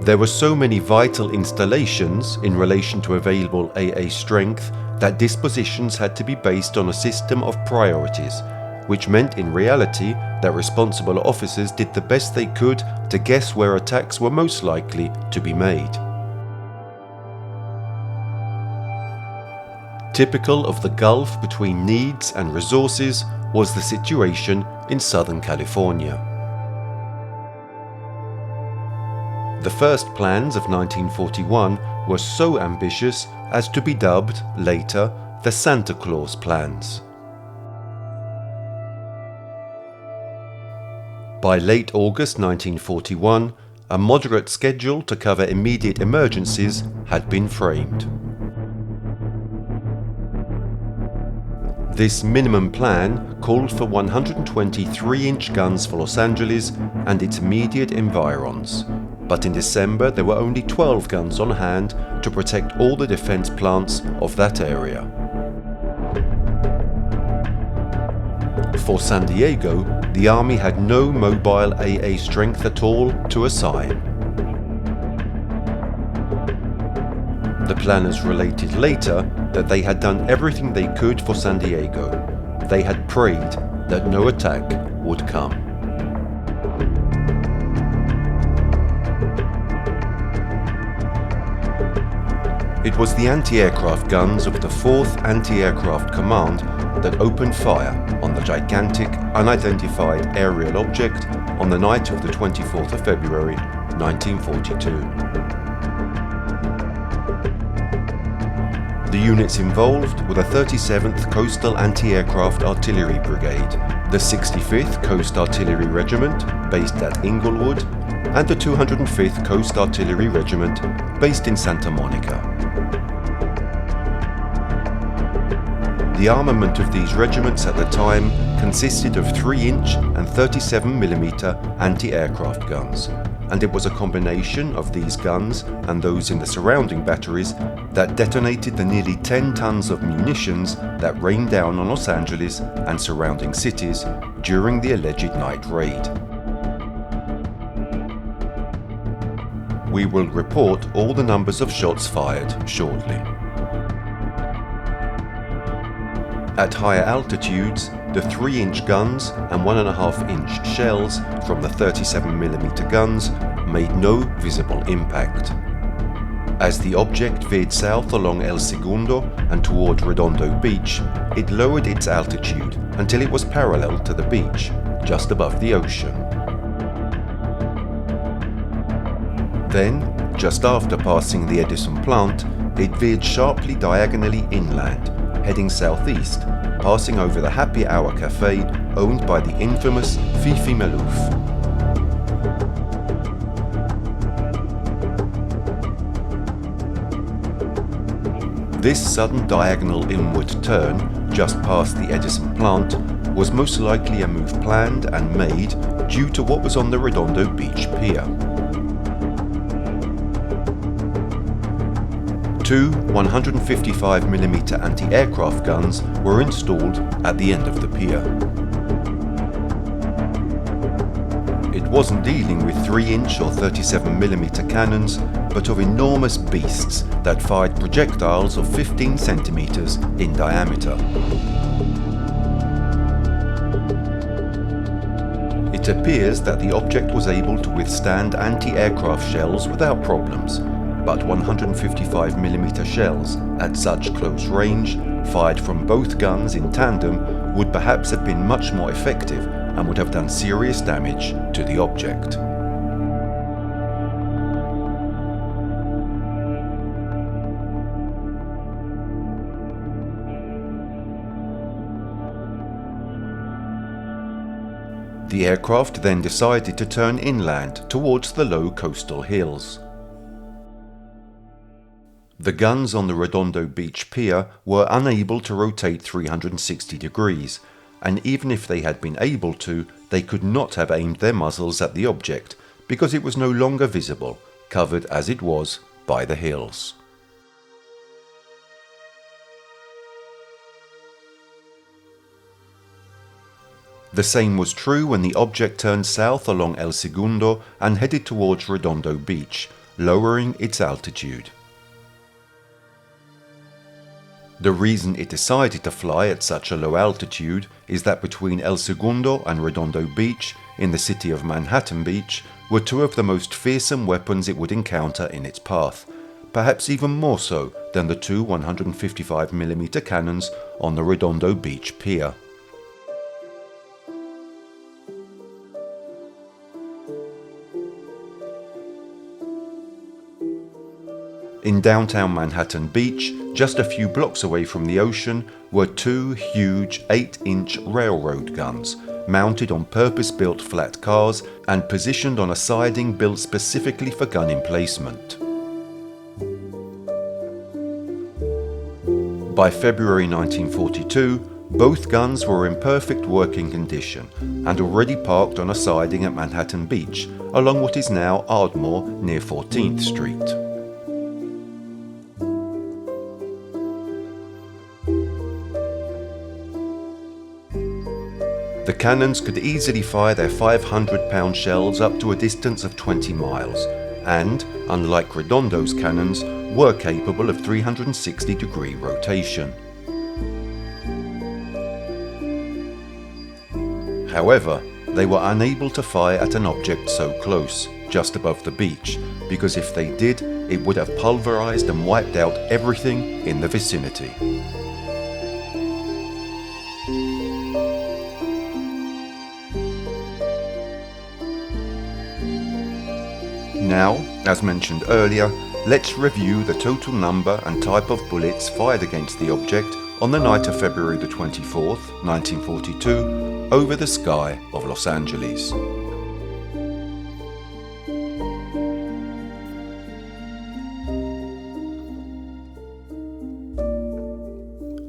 There were so many vital installations in relation to available AA strength that dispositions had to be based on a system of priorities, which meant in reality that responsible officers did the best they could to guess where attacks were most likely to be made. Typical of the gulf between needs and resources was the situation in Southern California. The first plans of 1941 were so ambitious as to be dubbed, later, the Santa Claus Plans. By late August 1941, a moderate schedule to cover immediate emergencies had been framed. This minimum plan called for 120 3-inch guns for Los Angeles and its immediate environs, but in December there were only 12 guns on hand to protect all the defense plants of that area. For San Diego, the Army had no mobile AA strength at all to assign. The planners related later that they had done everything they could for San Diego. They had prayed that no attack would come. It was the anti-aircraft guns of the 4th Anti-Aircraft Command that opened fire on the gigantic, unidentified aerial object on the night of the 24th of February, 1942. The units involved were the 37th Coastal Anti-Aircraft Artillery Brigade, the 65th Coast Artillery Regiment, based at Inglewood, and the 205th Coast Artillery Regiment, based in Santa Monica. The armament of these regiments at the time consisted of 3-inch and 37mm anti-aircraft guns, and it was a combination of these guns and those in the surrounding batteries that detonated the nearly 10 tons of munitions that rained down on Los Angeles and surrounding cities during the alleged night raid. We will report all the numbers of shots fired shortly. At higher altitudes, the 3-inch guns and 1.5-inch shells from the 37mm guns made no visible impact. As the object veered south along El Segundo and toward Redondo Beach, it lowered its altitude until it was parallel to the beach, just above the ocean. Then, just after passing the Edison plant, it veered sharply diagonally inland, heading southeast, passing over the Happy Hour Cafe owned by the infamous Fifi Malouf. This sudden diagonal inward turn, just past the Edison plant, was most likely a move planned and made due to what was on the Redondo Beach pier. 2 155mm anti-aircraft guns were installed at the end of the pier. It wasn't dealing with 3-inch or 37mm cannons, but of enormous beasts that fired projectiles of 15 centimeters in diameter. It appears that the object was able to withstand anti-aircraft shells without problems, but 155mm shells at such close range, fired from both guns in tandem, would perhaps have been much more effective and would have done serious damage to the object. The aircraft then decided to turn inland towards the low coastal hills. The guns on the Redondo Beach pier were unable to rotate 360 degrees, and even if they had been able to, they could not have aimed their muzzles at the object because it was no longer visible, covered as it was by the hills. The same was true when the object turned south along El Segundo and headed towards Redondo Beach, lowering its altitude. The reason it decided to fly at such a low altitude is that between El Segundo and Redondo Beach, in the city of Manhattan Beach, were two of the most fearsome weapons it would encounter in its path, perhaps even more so than the two 155mm cannons on the Redondo Beach pier. In downtown Manhattan Beach, just a few blocks away from the ocean, were two huge 8-inch railroad guns, mounted on purpose-built flat cars and positioned on a siding built specifically for gun emplacement. By February 1942, both guns were in perfect working condition and already parked on a siding at Manhattan Beach, along what is now Ardmore near 14th Street. The cannons could easily fire their 500-pound shells up to a distance of 20 miles and, unlike Redondo's cannons, were capable of 360-degree rotation. However, they were unable to fire at an object so close, just above the beach, because if they did, it would have pulverized and wiped out everything in the vicinity. Now, as mentioned earlier, let's review the total number and type of bullets fired against the object on the night of February the 24th, 1942, over the sky of Los Angeles.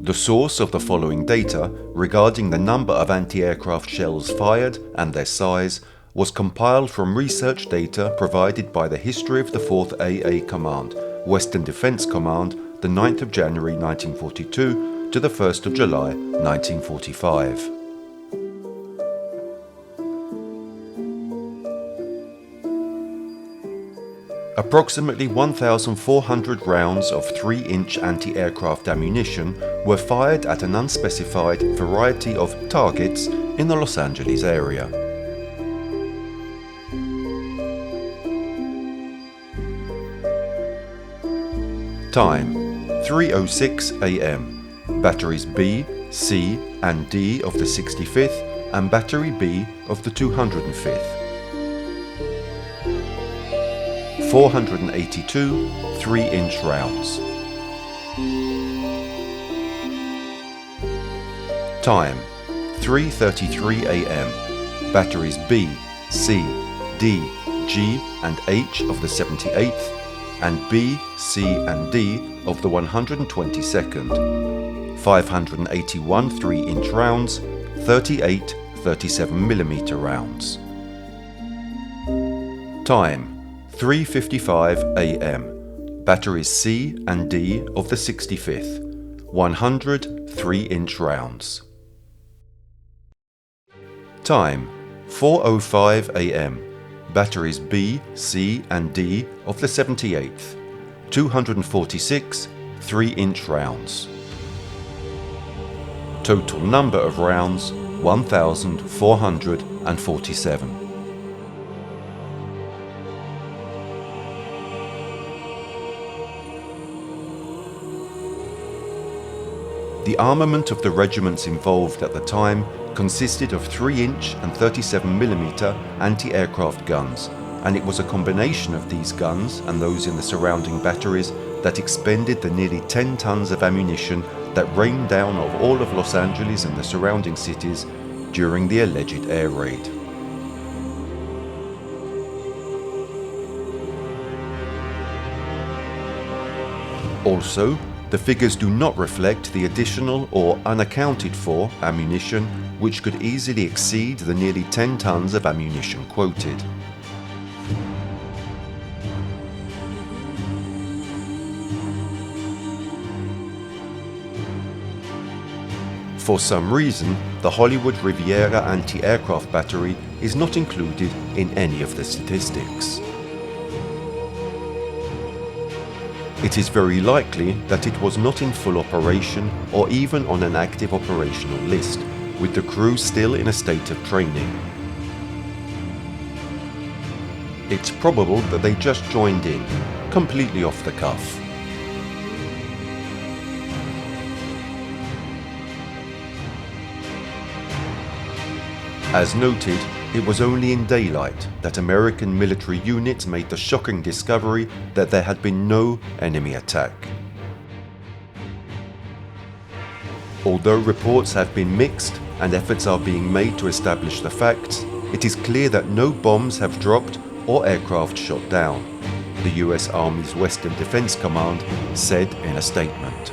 The source of the following data regarding the number of anti-aircraft shells fired and their size was compiled from research data provided by the History of the 4th AA Command, Western Defense Command, the 9th of January 1942 to the 1st of July 1945. Approximately 1,400 rounds of 3-inch anti-aircraft ammunition were fired at an unspecified variety of targets in the Los Angeles area. Time: 3:06 AM. Batteries B, C and D of the 65th and Battery B of the 205th. 482 3-inch rounds. Time: 3:33 AM. Batteries B, C, D, G and H of the 78th and B, C and D of the 122nd. 581 3-inch rounds, 38 37mm rounds. Time: 3:55 AM. Batteries C and D of the 65th. 100 3-inch rounds. Time: 4:05 AM. Batteries B, C and D of the 78th. 246 3-inch rounds. Total number of rounds 1,447. The armament of the regiments involved at the time consisted of 3-inch and 37mm anti-aircraft guns, and it was a combination of these guns and those in the surrounding batteries that expended the nearly 10 tons of ammunition that rained down of all of Los Angeles and the surrounding cities during the alleged air raid. Also, the figures do not reflect the additional or unaccounted for ammunition which could easily exceed the nearly 10 tons of ammunition quoted. For some reason, the Hollywood Riviera anti-aircraft battery is not included in any of the statistics. It is very likely that it was not in full operation or even on an active operational list, with the crew still in a state of training. It's probable that they just joined in, completely off the cuff. As noted, it was only in daylight that American military units made the shocking discovery that there had been no enemy attack. Although reports have been mixed and efforts are being made to establish the facts, it is clear that no bombs have dropped or aircraft shot down, the US Army's Western Defense Command said in a statement.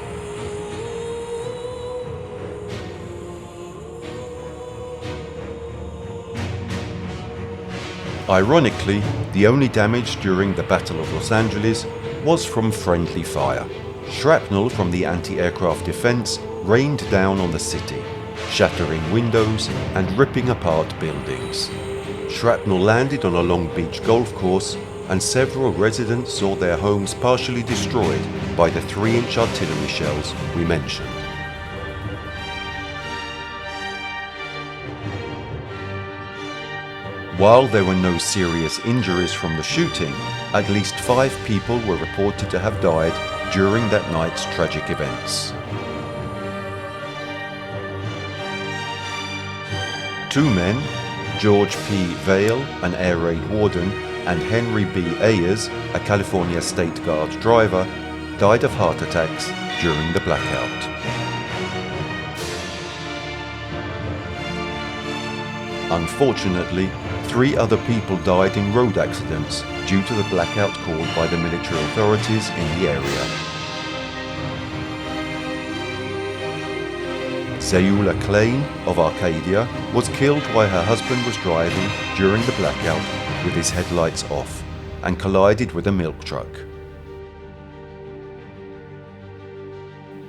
Ironically, the only damage during the Battle of Los Angeles was from friendly fire. Shrapnel from the anti-aircraft defense rained down on the city, shattering windows and ripping apart buildings. Shrapnel landed on a Long Beach golf course, and several residents saw their homes partially destroyed by the 3-inch artillery shells we mentioned. While there were no serious injuries from the shooting, at least 5 people were reported to have died during that night's tragic events. 2 men, George P. Vail, an air raid warden, and Henry B. Ayers, a California State Guard driver, died of heart attacks during the blackout. Unfortunately, 3 other people died in road accidents due to the blackout caused by the military authorities in the area. Zayula Klein of Arcadia was killed while her husband was driving during the blackout with his headlights off and collided with a milk truck.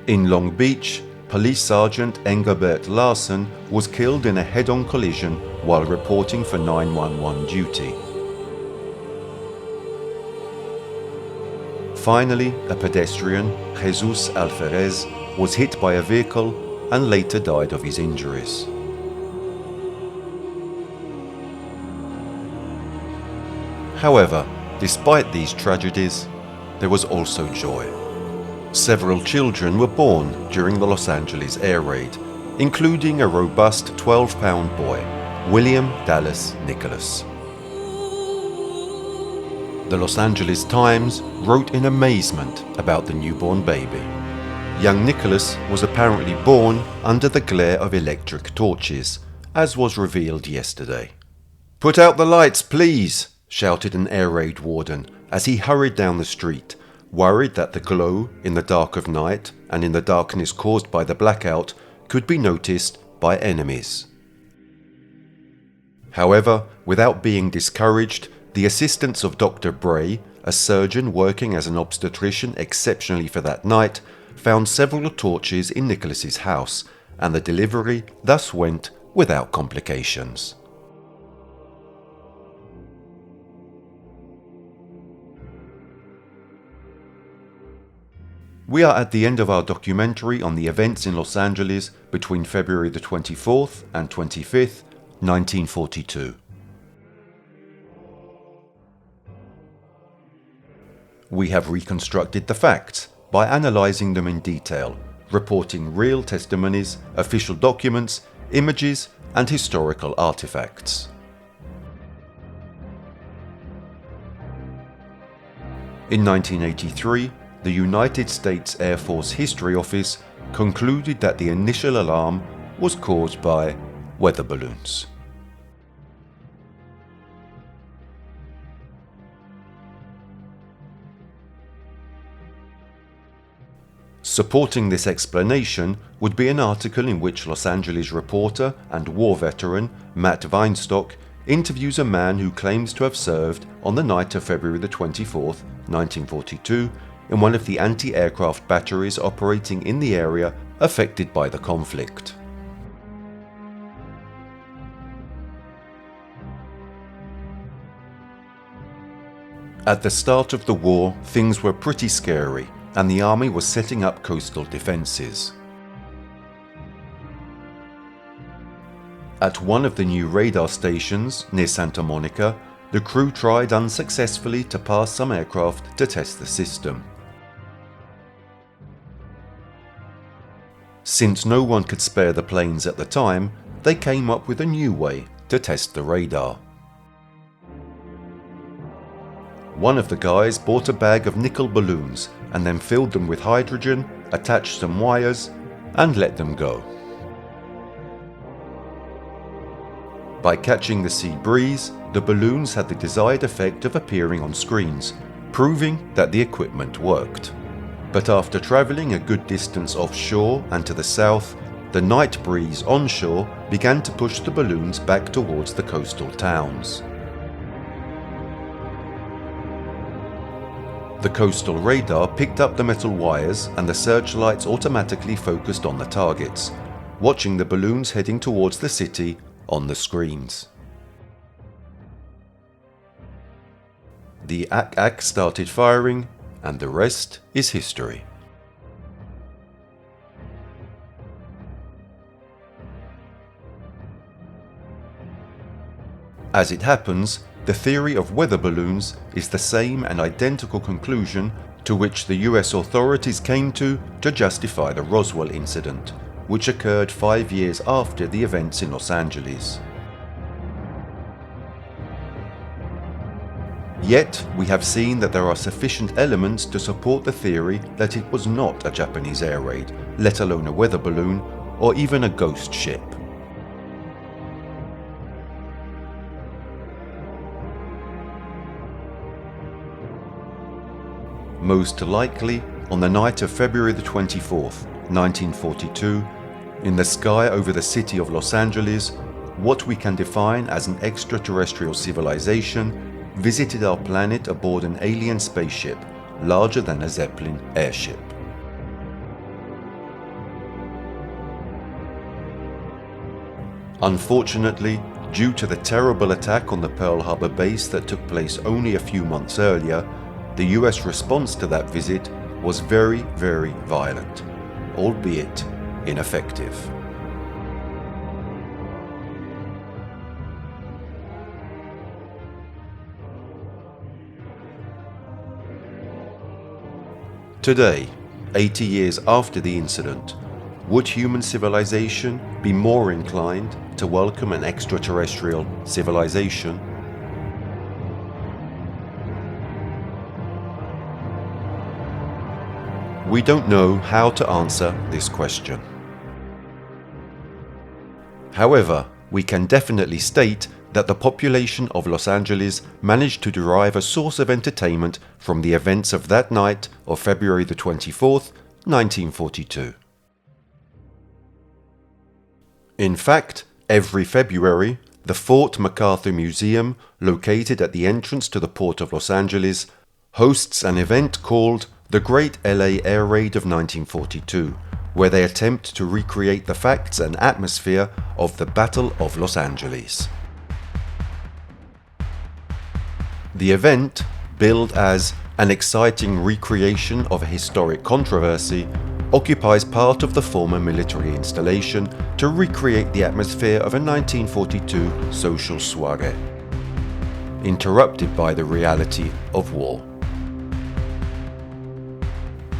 In Long Beach, Police Sergeant Engelbert Larson was killed in a head-on collision while reporting for 911 duty. Finally, a pedestrian, Jesus Alferez, was hit by a vehicle and later died of his injuries. However, despite these tragedies, there was also joy. Several children were born during the Los Angeles air raid, including a robust 12-pound boy, William Dallas Nicholas. The Los Angeles Times wrote in amazement about the newborn baby. Young Nicholas was apparently born under the glare of electric torches, as was revealed yesterday. "Put out the lights, please!" shouted an air raid warden as he hurried down the street, worried that the glow in the dark of night and in the darkness caused by the blackout could be noticed by enemies. However, without being discouraged, the assistance of Dr. Bray, a surgeon working as an obstetrician exceptionally for that night, found several torches in Nicholas's house, and the delivery thus went without complications. We are at the end of our documentary on the events in Los Angeles between February the 24th and 25th, 1942. We have reconstructed the facts by analyzing them in detail, reporting real testimonies, official documents, images, and historical artifacts. In 1983, the United States Air Force History Office concluded that the initial alarm was caused by weather balloons. Supporting this explanation would be an article in which Los Angeles reporter and war veteran Matt Weinstock interviews a man who claims to have served on the night of February the 24th, 1942, in one of the anti-aircraft batteries operating in the area affected by the conflict. At the start of the war, things were pretty scary, and the army was setting up coastal defenses. At one of the new radar stations near Santa Monica, the crew tried unsuccessfully to pass some aircraft to test the system. Since no one could spare the planes at the time, they came up with a new way to test the radar. One of the guys bought a bag of nickel balloons and then filled them with hydrogen, attached some wires, and let them go. By catching the sea breeze, the balloons had the desired effect of appearing on screens, proving that the equipment worked. But after travelling a good distance offshore and to the south, the night breeze onshore began to push the balloons back towards the coastal towns. The coastal radar picked up the metal wires and the searchlights automatically focused on the targets, watching the balloons heading towards the city on the screens. The AK started firing, and the rest is history. As it happens, the theory of weather balloons is the same and identical conclusion to which the US authorities came to justify the Roswell incident, which occurred 5 years after the events in Los Angeles. Yet, we have seen that there are sufficient elements to support the theory that it was not a Japanese air raid, let alone a weather balloon, or even a ghost ship. Most likely, on the night of February the 24th, 1942, in the sky over the city of Los Angeles, what we can define as an extraterrestrial civilization visited our planet aboard an alien spaceship larger than a Zeppelin airship. Unfortunately, due to the terrible attack on the Pearl Harbor base that took place only a few months earlier, the US response to that visit was very, very violent, albeit ineffective. Today, 80 years after the incident, would human civilization be more inclined to welcome an extraterrestrial civilization? We don't know how to answer this question. However, we can definitely state that the population of Los Angeles managed to derive a source of entertainment from the events of that night of February the 24th, 1942. In fact, every February, the Fort MacArthur Museum, located at the entrance to the port of Los Angeles, hosts an event called the Great LA Air Raid of 1942, where they attempt to recreate the facts and atmosphere of the Battle of Los Angeles. The event, billed as an exciting recreation of a historic controversy, occupies part of the former military installation to recreate the atmosphere of a 1942 social soiree, interrupted by the reality of war.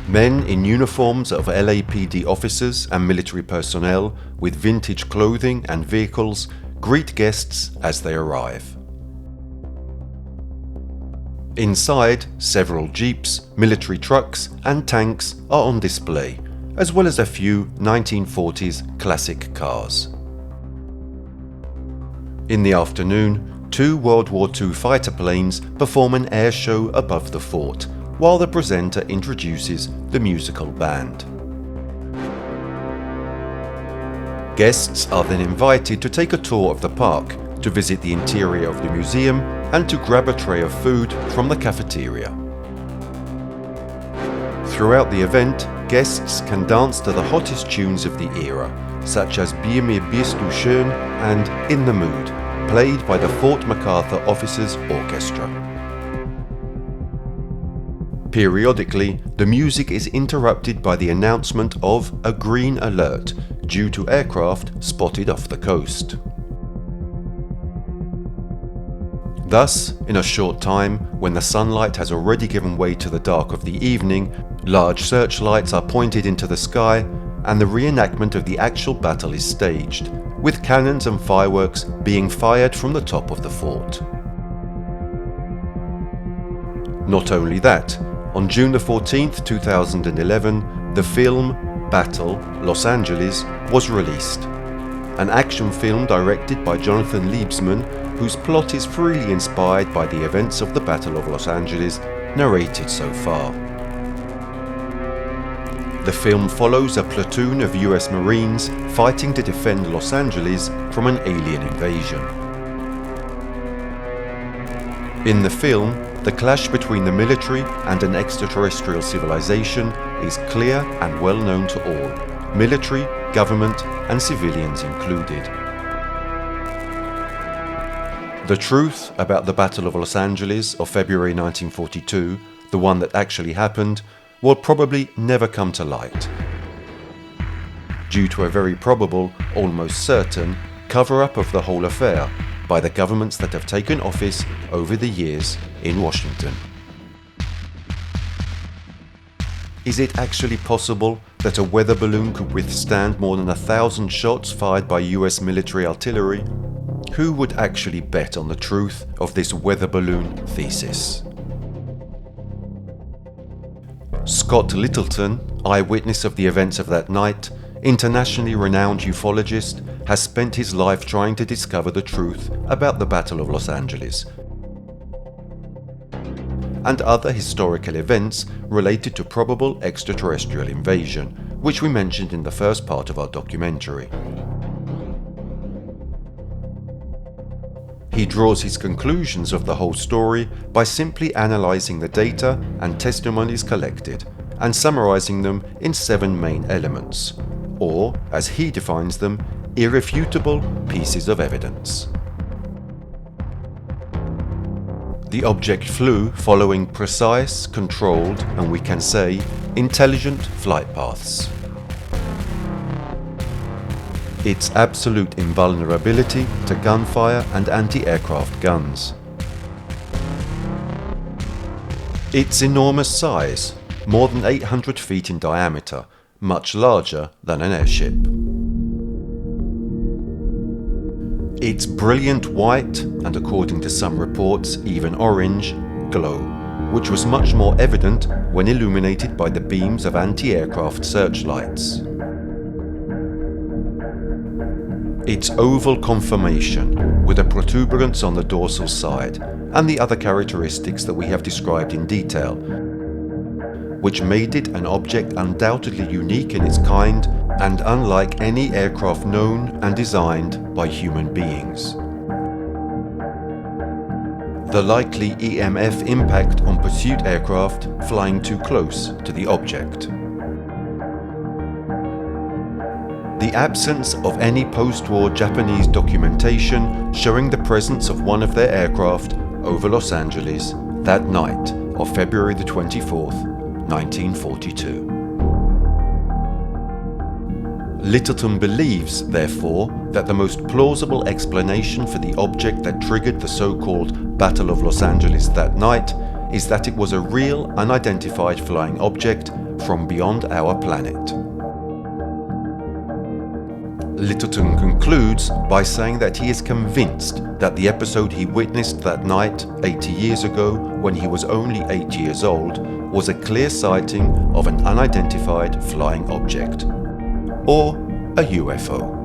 Men in uniforms of LAPD officers and military personnel with vintage clothing and vehicles greet guests as they arrive. Inside, several jeeps, military trucks and tanks are on display, as well as a few 1940s classic cars. In the afternoon, 2 World War II fighter planes perform an air show above the fort, while the presenter introduces the musical band. Guests are then invited to take a tour of the park, to visit the interior of the museum, and to grab a tray of food from the cafeteria. Throughout the event, guests can dance to the hottest tunes of the era, such as Bier mir bist du schön and In the Mood, played by the Fort MacArthur Officers Orchestra. Periodically, the music is interrupted by the announcement of a green alert due to aircraft spotted off the coast. Thus, in a short time, when the sunlight has already given way to the dark of the evening, large searchlights are pointed into the sky and the reenactment of the actual battle is staged, with cannons and fireworks being fired from the top of the fort. Not only that, on June 14, 2011, the film Battle, Los Angeles was released. An action film directed by Jonathan Liebsman, whose plot is freely inspired by the events of the Battle of Los Angeles narrated so far. The film follows a platoon of US Marines fighting to defend Los Angeles from an alien invasion. In the film, the clash between the military and an extraterrestrial civilization is clear and well known to all, military, government, and civilians included. The truth about the Battle of Los Angeles of February 1942, the one that actually happened, will probably never come to light, due to a very probable, almost certain, cover-up of the whole affair by the governments that have taken office over the years in Washington. Is it actually possible that a weather balloon could withstand more than 1,000 shots fired by US military artillery? Who would actually bet on the truth of this weather balloon thesis? Scott Littleton, eyewitness of the events of that night, internationally renowned ufologist, has spent his life trying to discover the truth about the Battle of Los Angeles and other historical events related to probable extraterrestrial invasion, which we mentioned in the first part of our documentary. He draws his conclusions of the whole story by simply analyzing the data and testimonies collected and summarizing them in 7 main elements, or, as he defines them, irrefutable pieces of evidence. The object flew following precise, controlled, and we can say, intelligent flight paths. Its absolute invulnerability to gunfire and anti-aircraft guns. Its enormous size, more than 800 feet in diameter, much larger than an airship. Its brilliant white, and according to some reports even orange, glow, which was much more evident when illuminated by the beams of anti-aircraft searchlights. Its oval conformation, with a protuberance on the dorsal side, and the other characteristics that we have described in detail, which made it an object undoubtedly unique in its kind and unlike any aircraft known and designed by human beings. The likely EMF impact on pursuit aircraft flying too close to the object. The absence of any post-war Japanese documentation showing the presence of one of their aircraft over Los Angeles that night of February the 24th, 1942. Littleton believes, therefore, that the most plausible explanation for the object that triggered the so-called Battle of Los Angeles that night is that it was a real, unidentified flying object from beyond our planet. Littleton concludes by saying that he is convinced that the episode he witnessed that night 80 years ago, when he was only 8 years old, was a clear sighting of an unidentified flying object, or a UFO.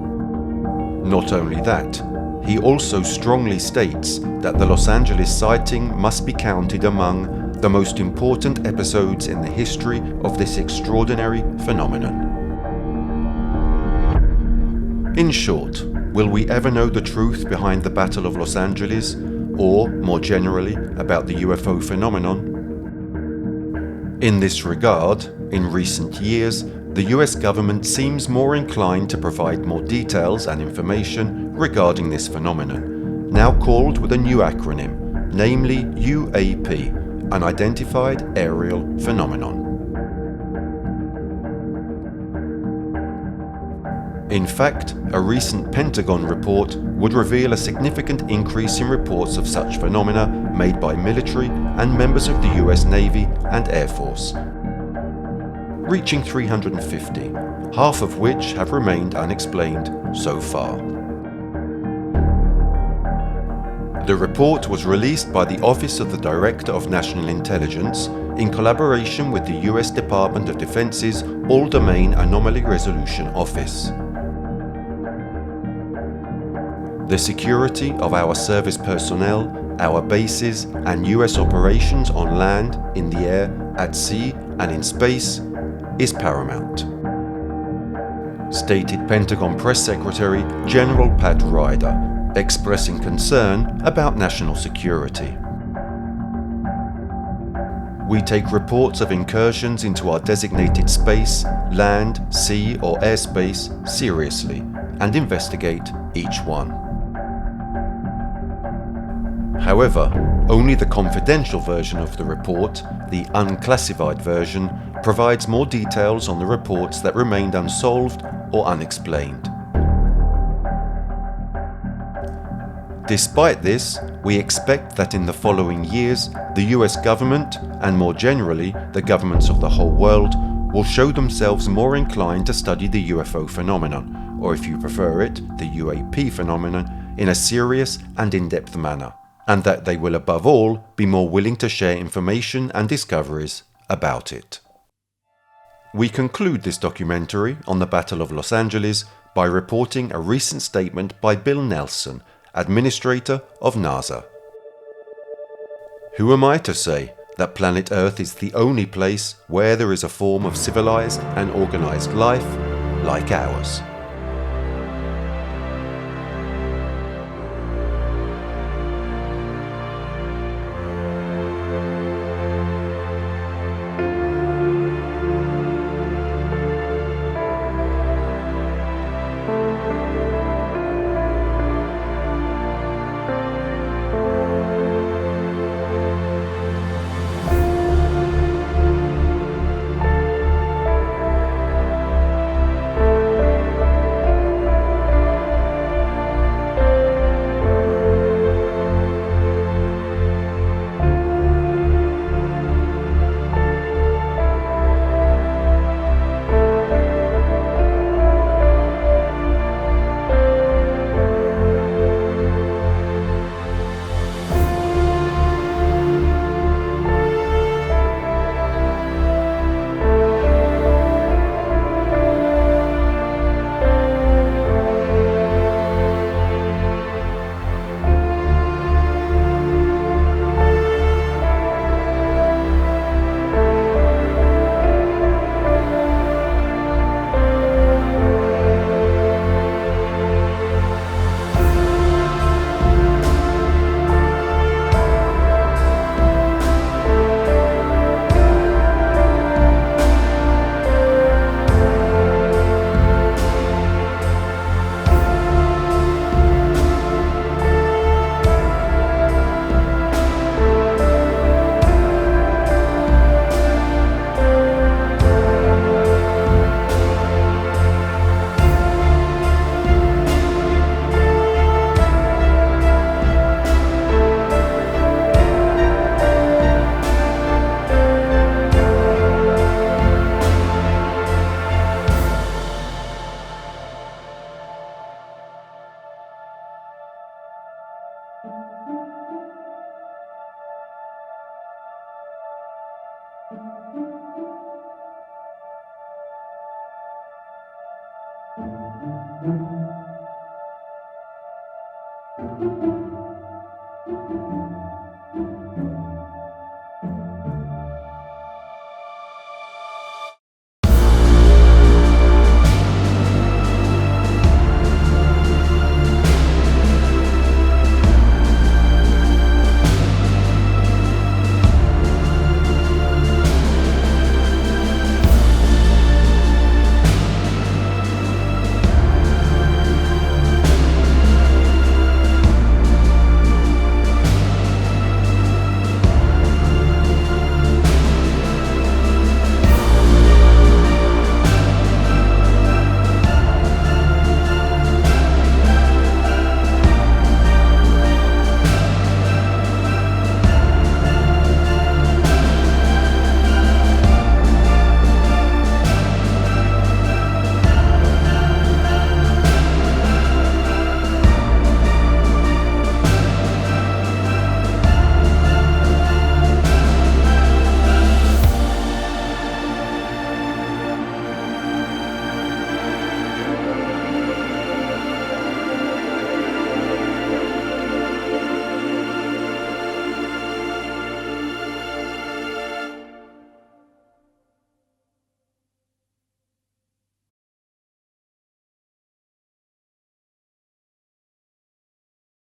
Not only that, he also strongly states that the Los Angeles sighting must be counted among the most important episodes in the history of this extraordinary phenomenon. In short, will we ever know the truth behind the Battle of Los Angeles, or, more generally, about the UFO phenomenon? In this regard, in recent years, the US government seems more inclined to provide more details and information regarding this phenomenon, now called with a new acronym, namely UAP, unidentified aerial phenomenon. In fact, a recent Pentagon report would reveal a significant increase in reports of such phenomena made by military and members of the US Navy and Air Force, reaching 350, half of which have remained unexplained so far. The report was released by the Office of the Director of National Intelligence in collaboration with the US Department of Defense's All-Domain Anomaly Resolution Office. The security of our service personnel, our bases, and US operations on land, in the air, at sea, and in space is paramount, stated Pentagon Press Secretary General Pat Ryder, expressing concern about national security. We take reports of incursions into our designated space, land, sea, or airspace seriously and investigate each one. However, only the confidential version of the report, the unclassified version, provides more details on the reports that remained unsolved or unexplained. Despite this, we expect that in the following years, the US government, and more generally the governments of the whole world, will show themselves more inclined to study the UFO phenomenon, or if you prefer it, the UAP phenomenon, in a serious and in-depth manner, and that they will above all be more willing to share information and discoveries about it. We conclude this documentary on the Battle of Los Angeles by reporting a recent statement by Bill Nelson, Administrator of NASA. Who am I to say that planet Earth is the only place where there is a form of civilized and organized life like ours?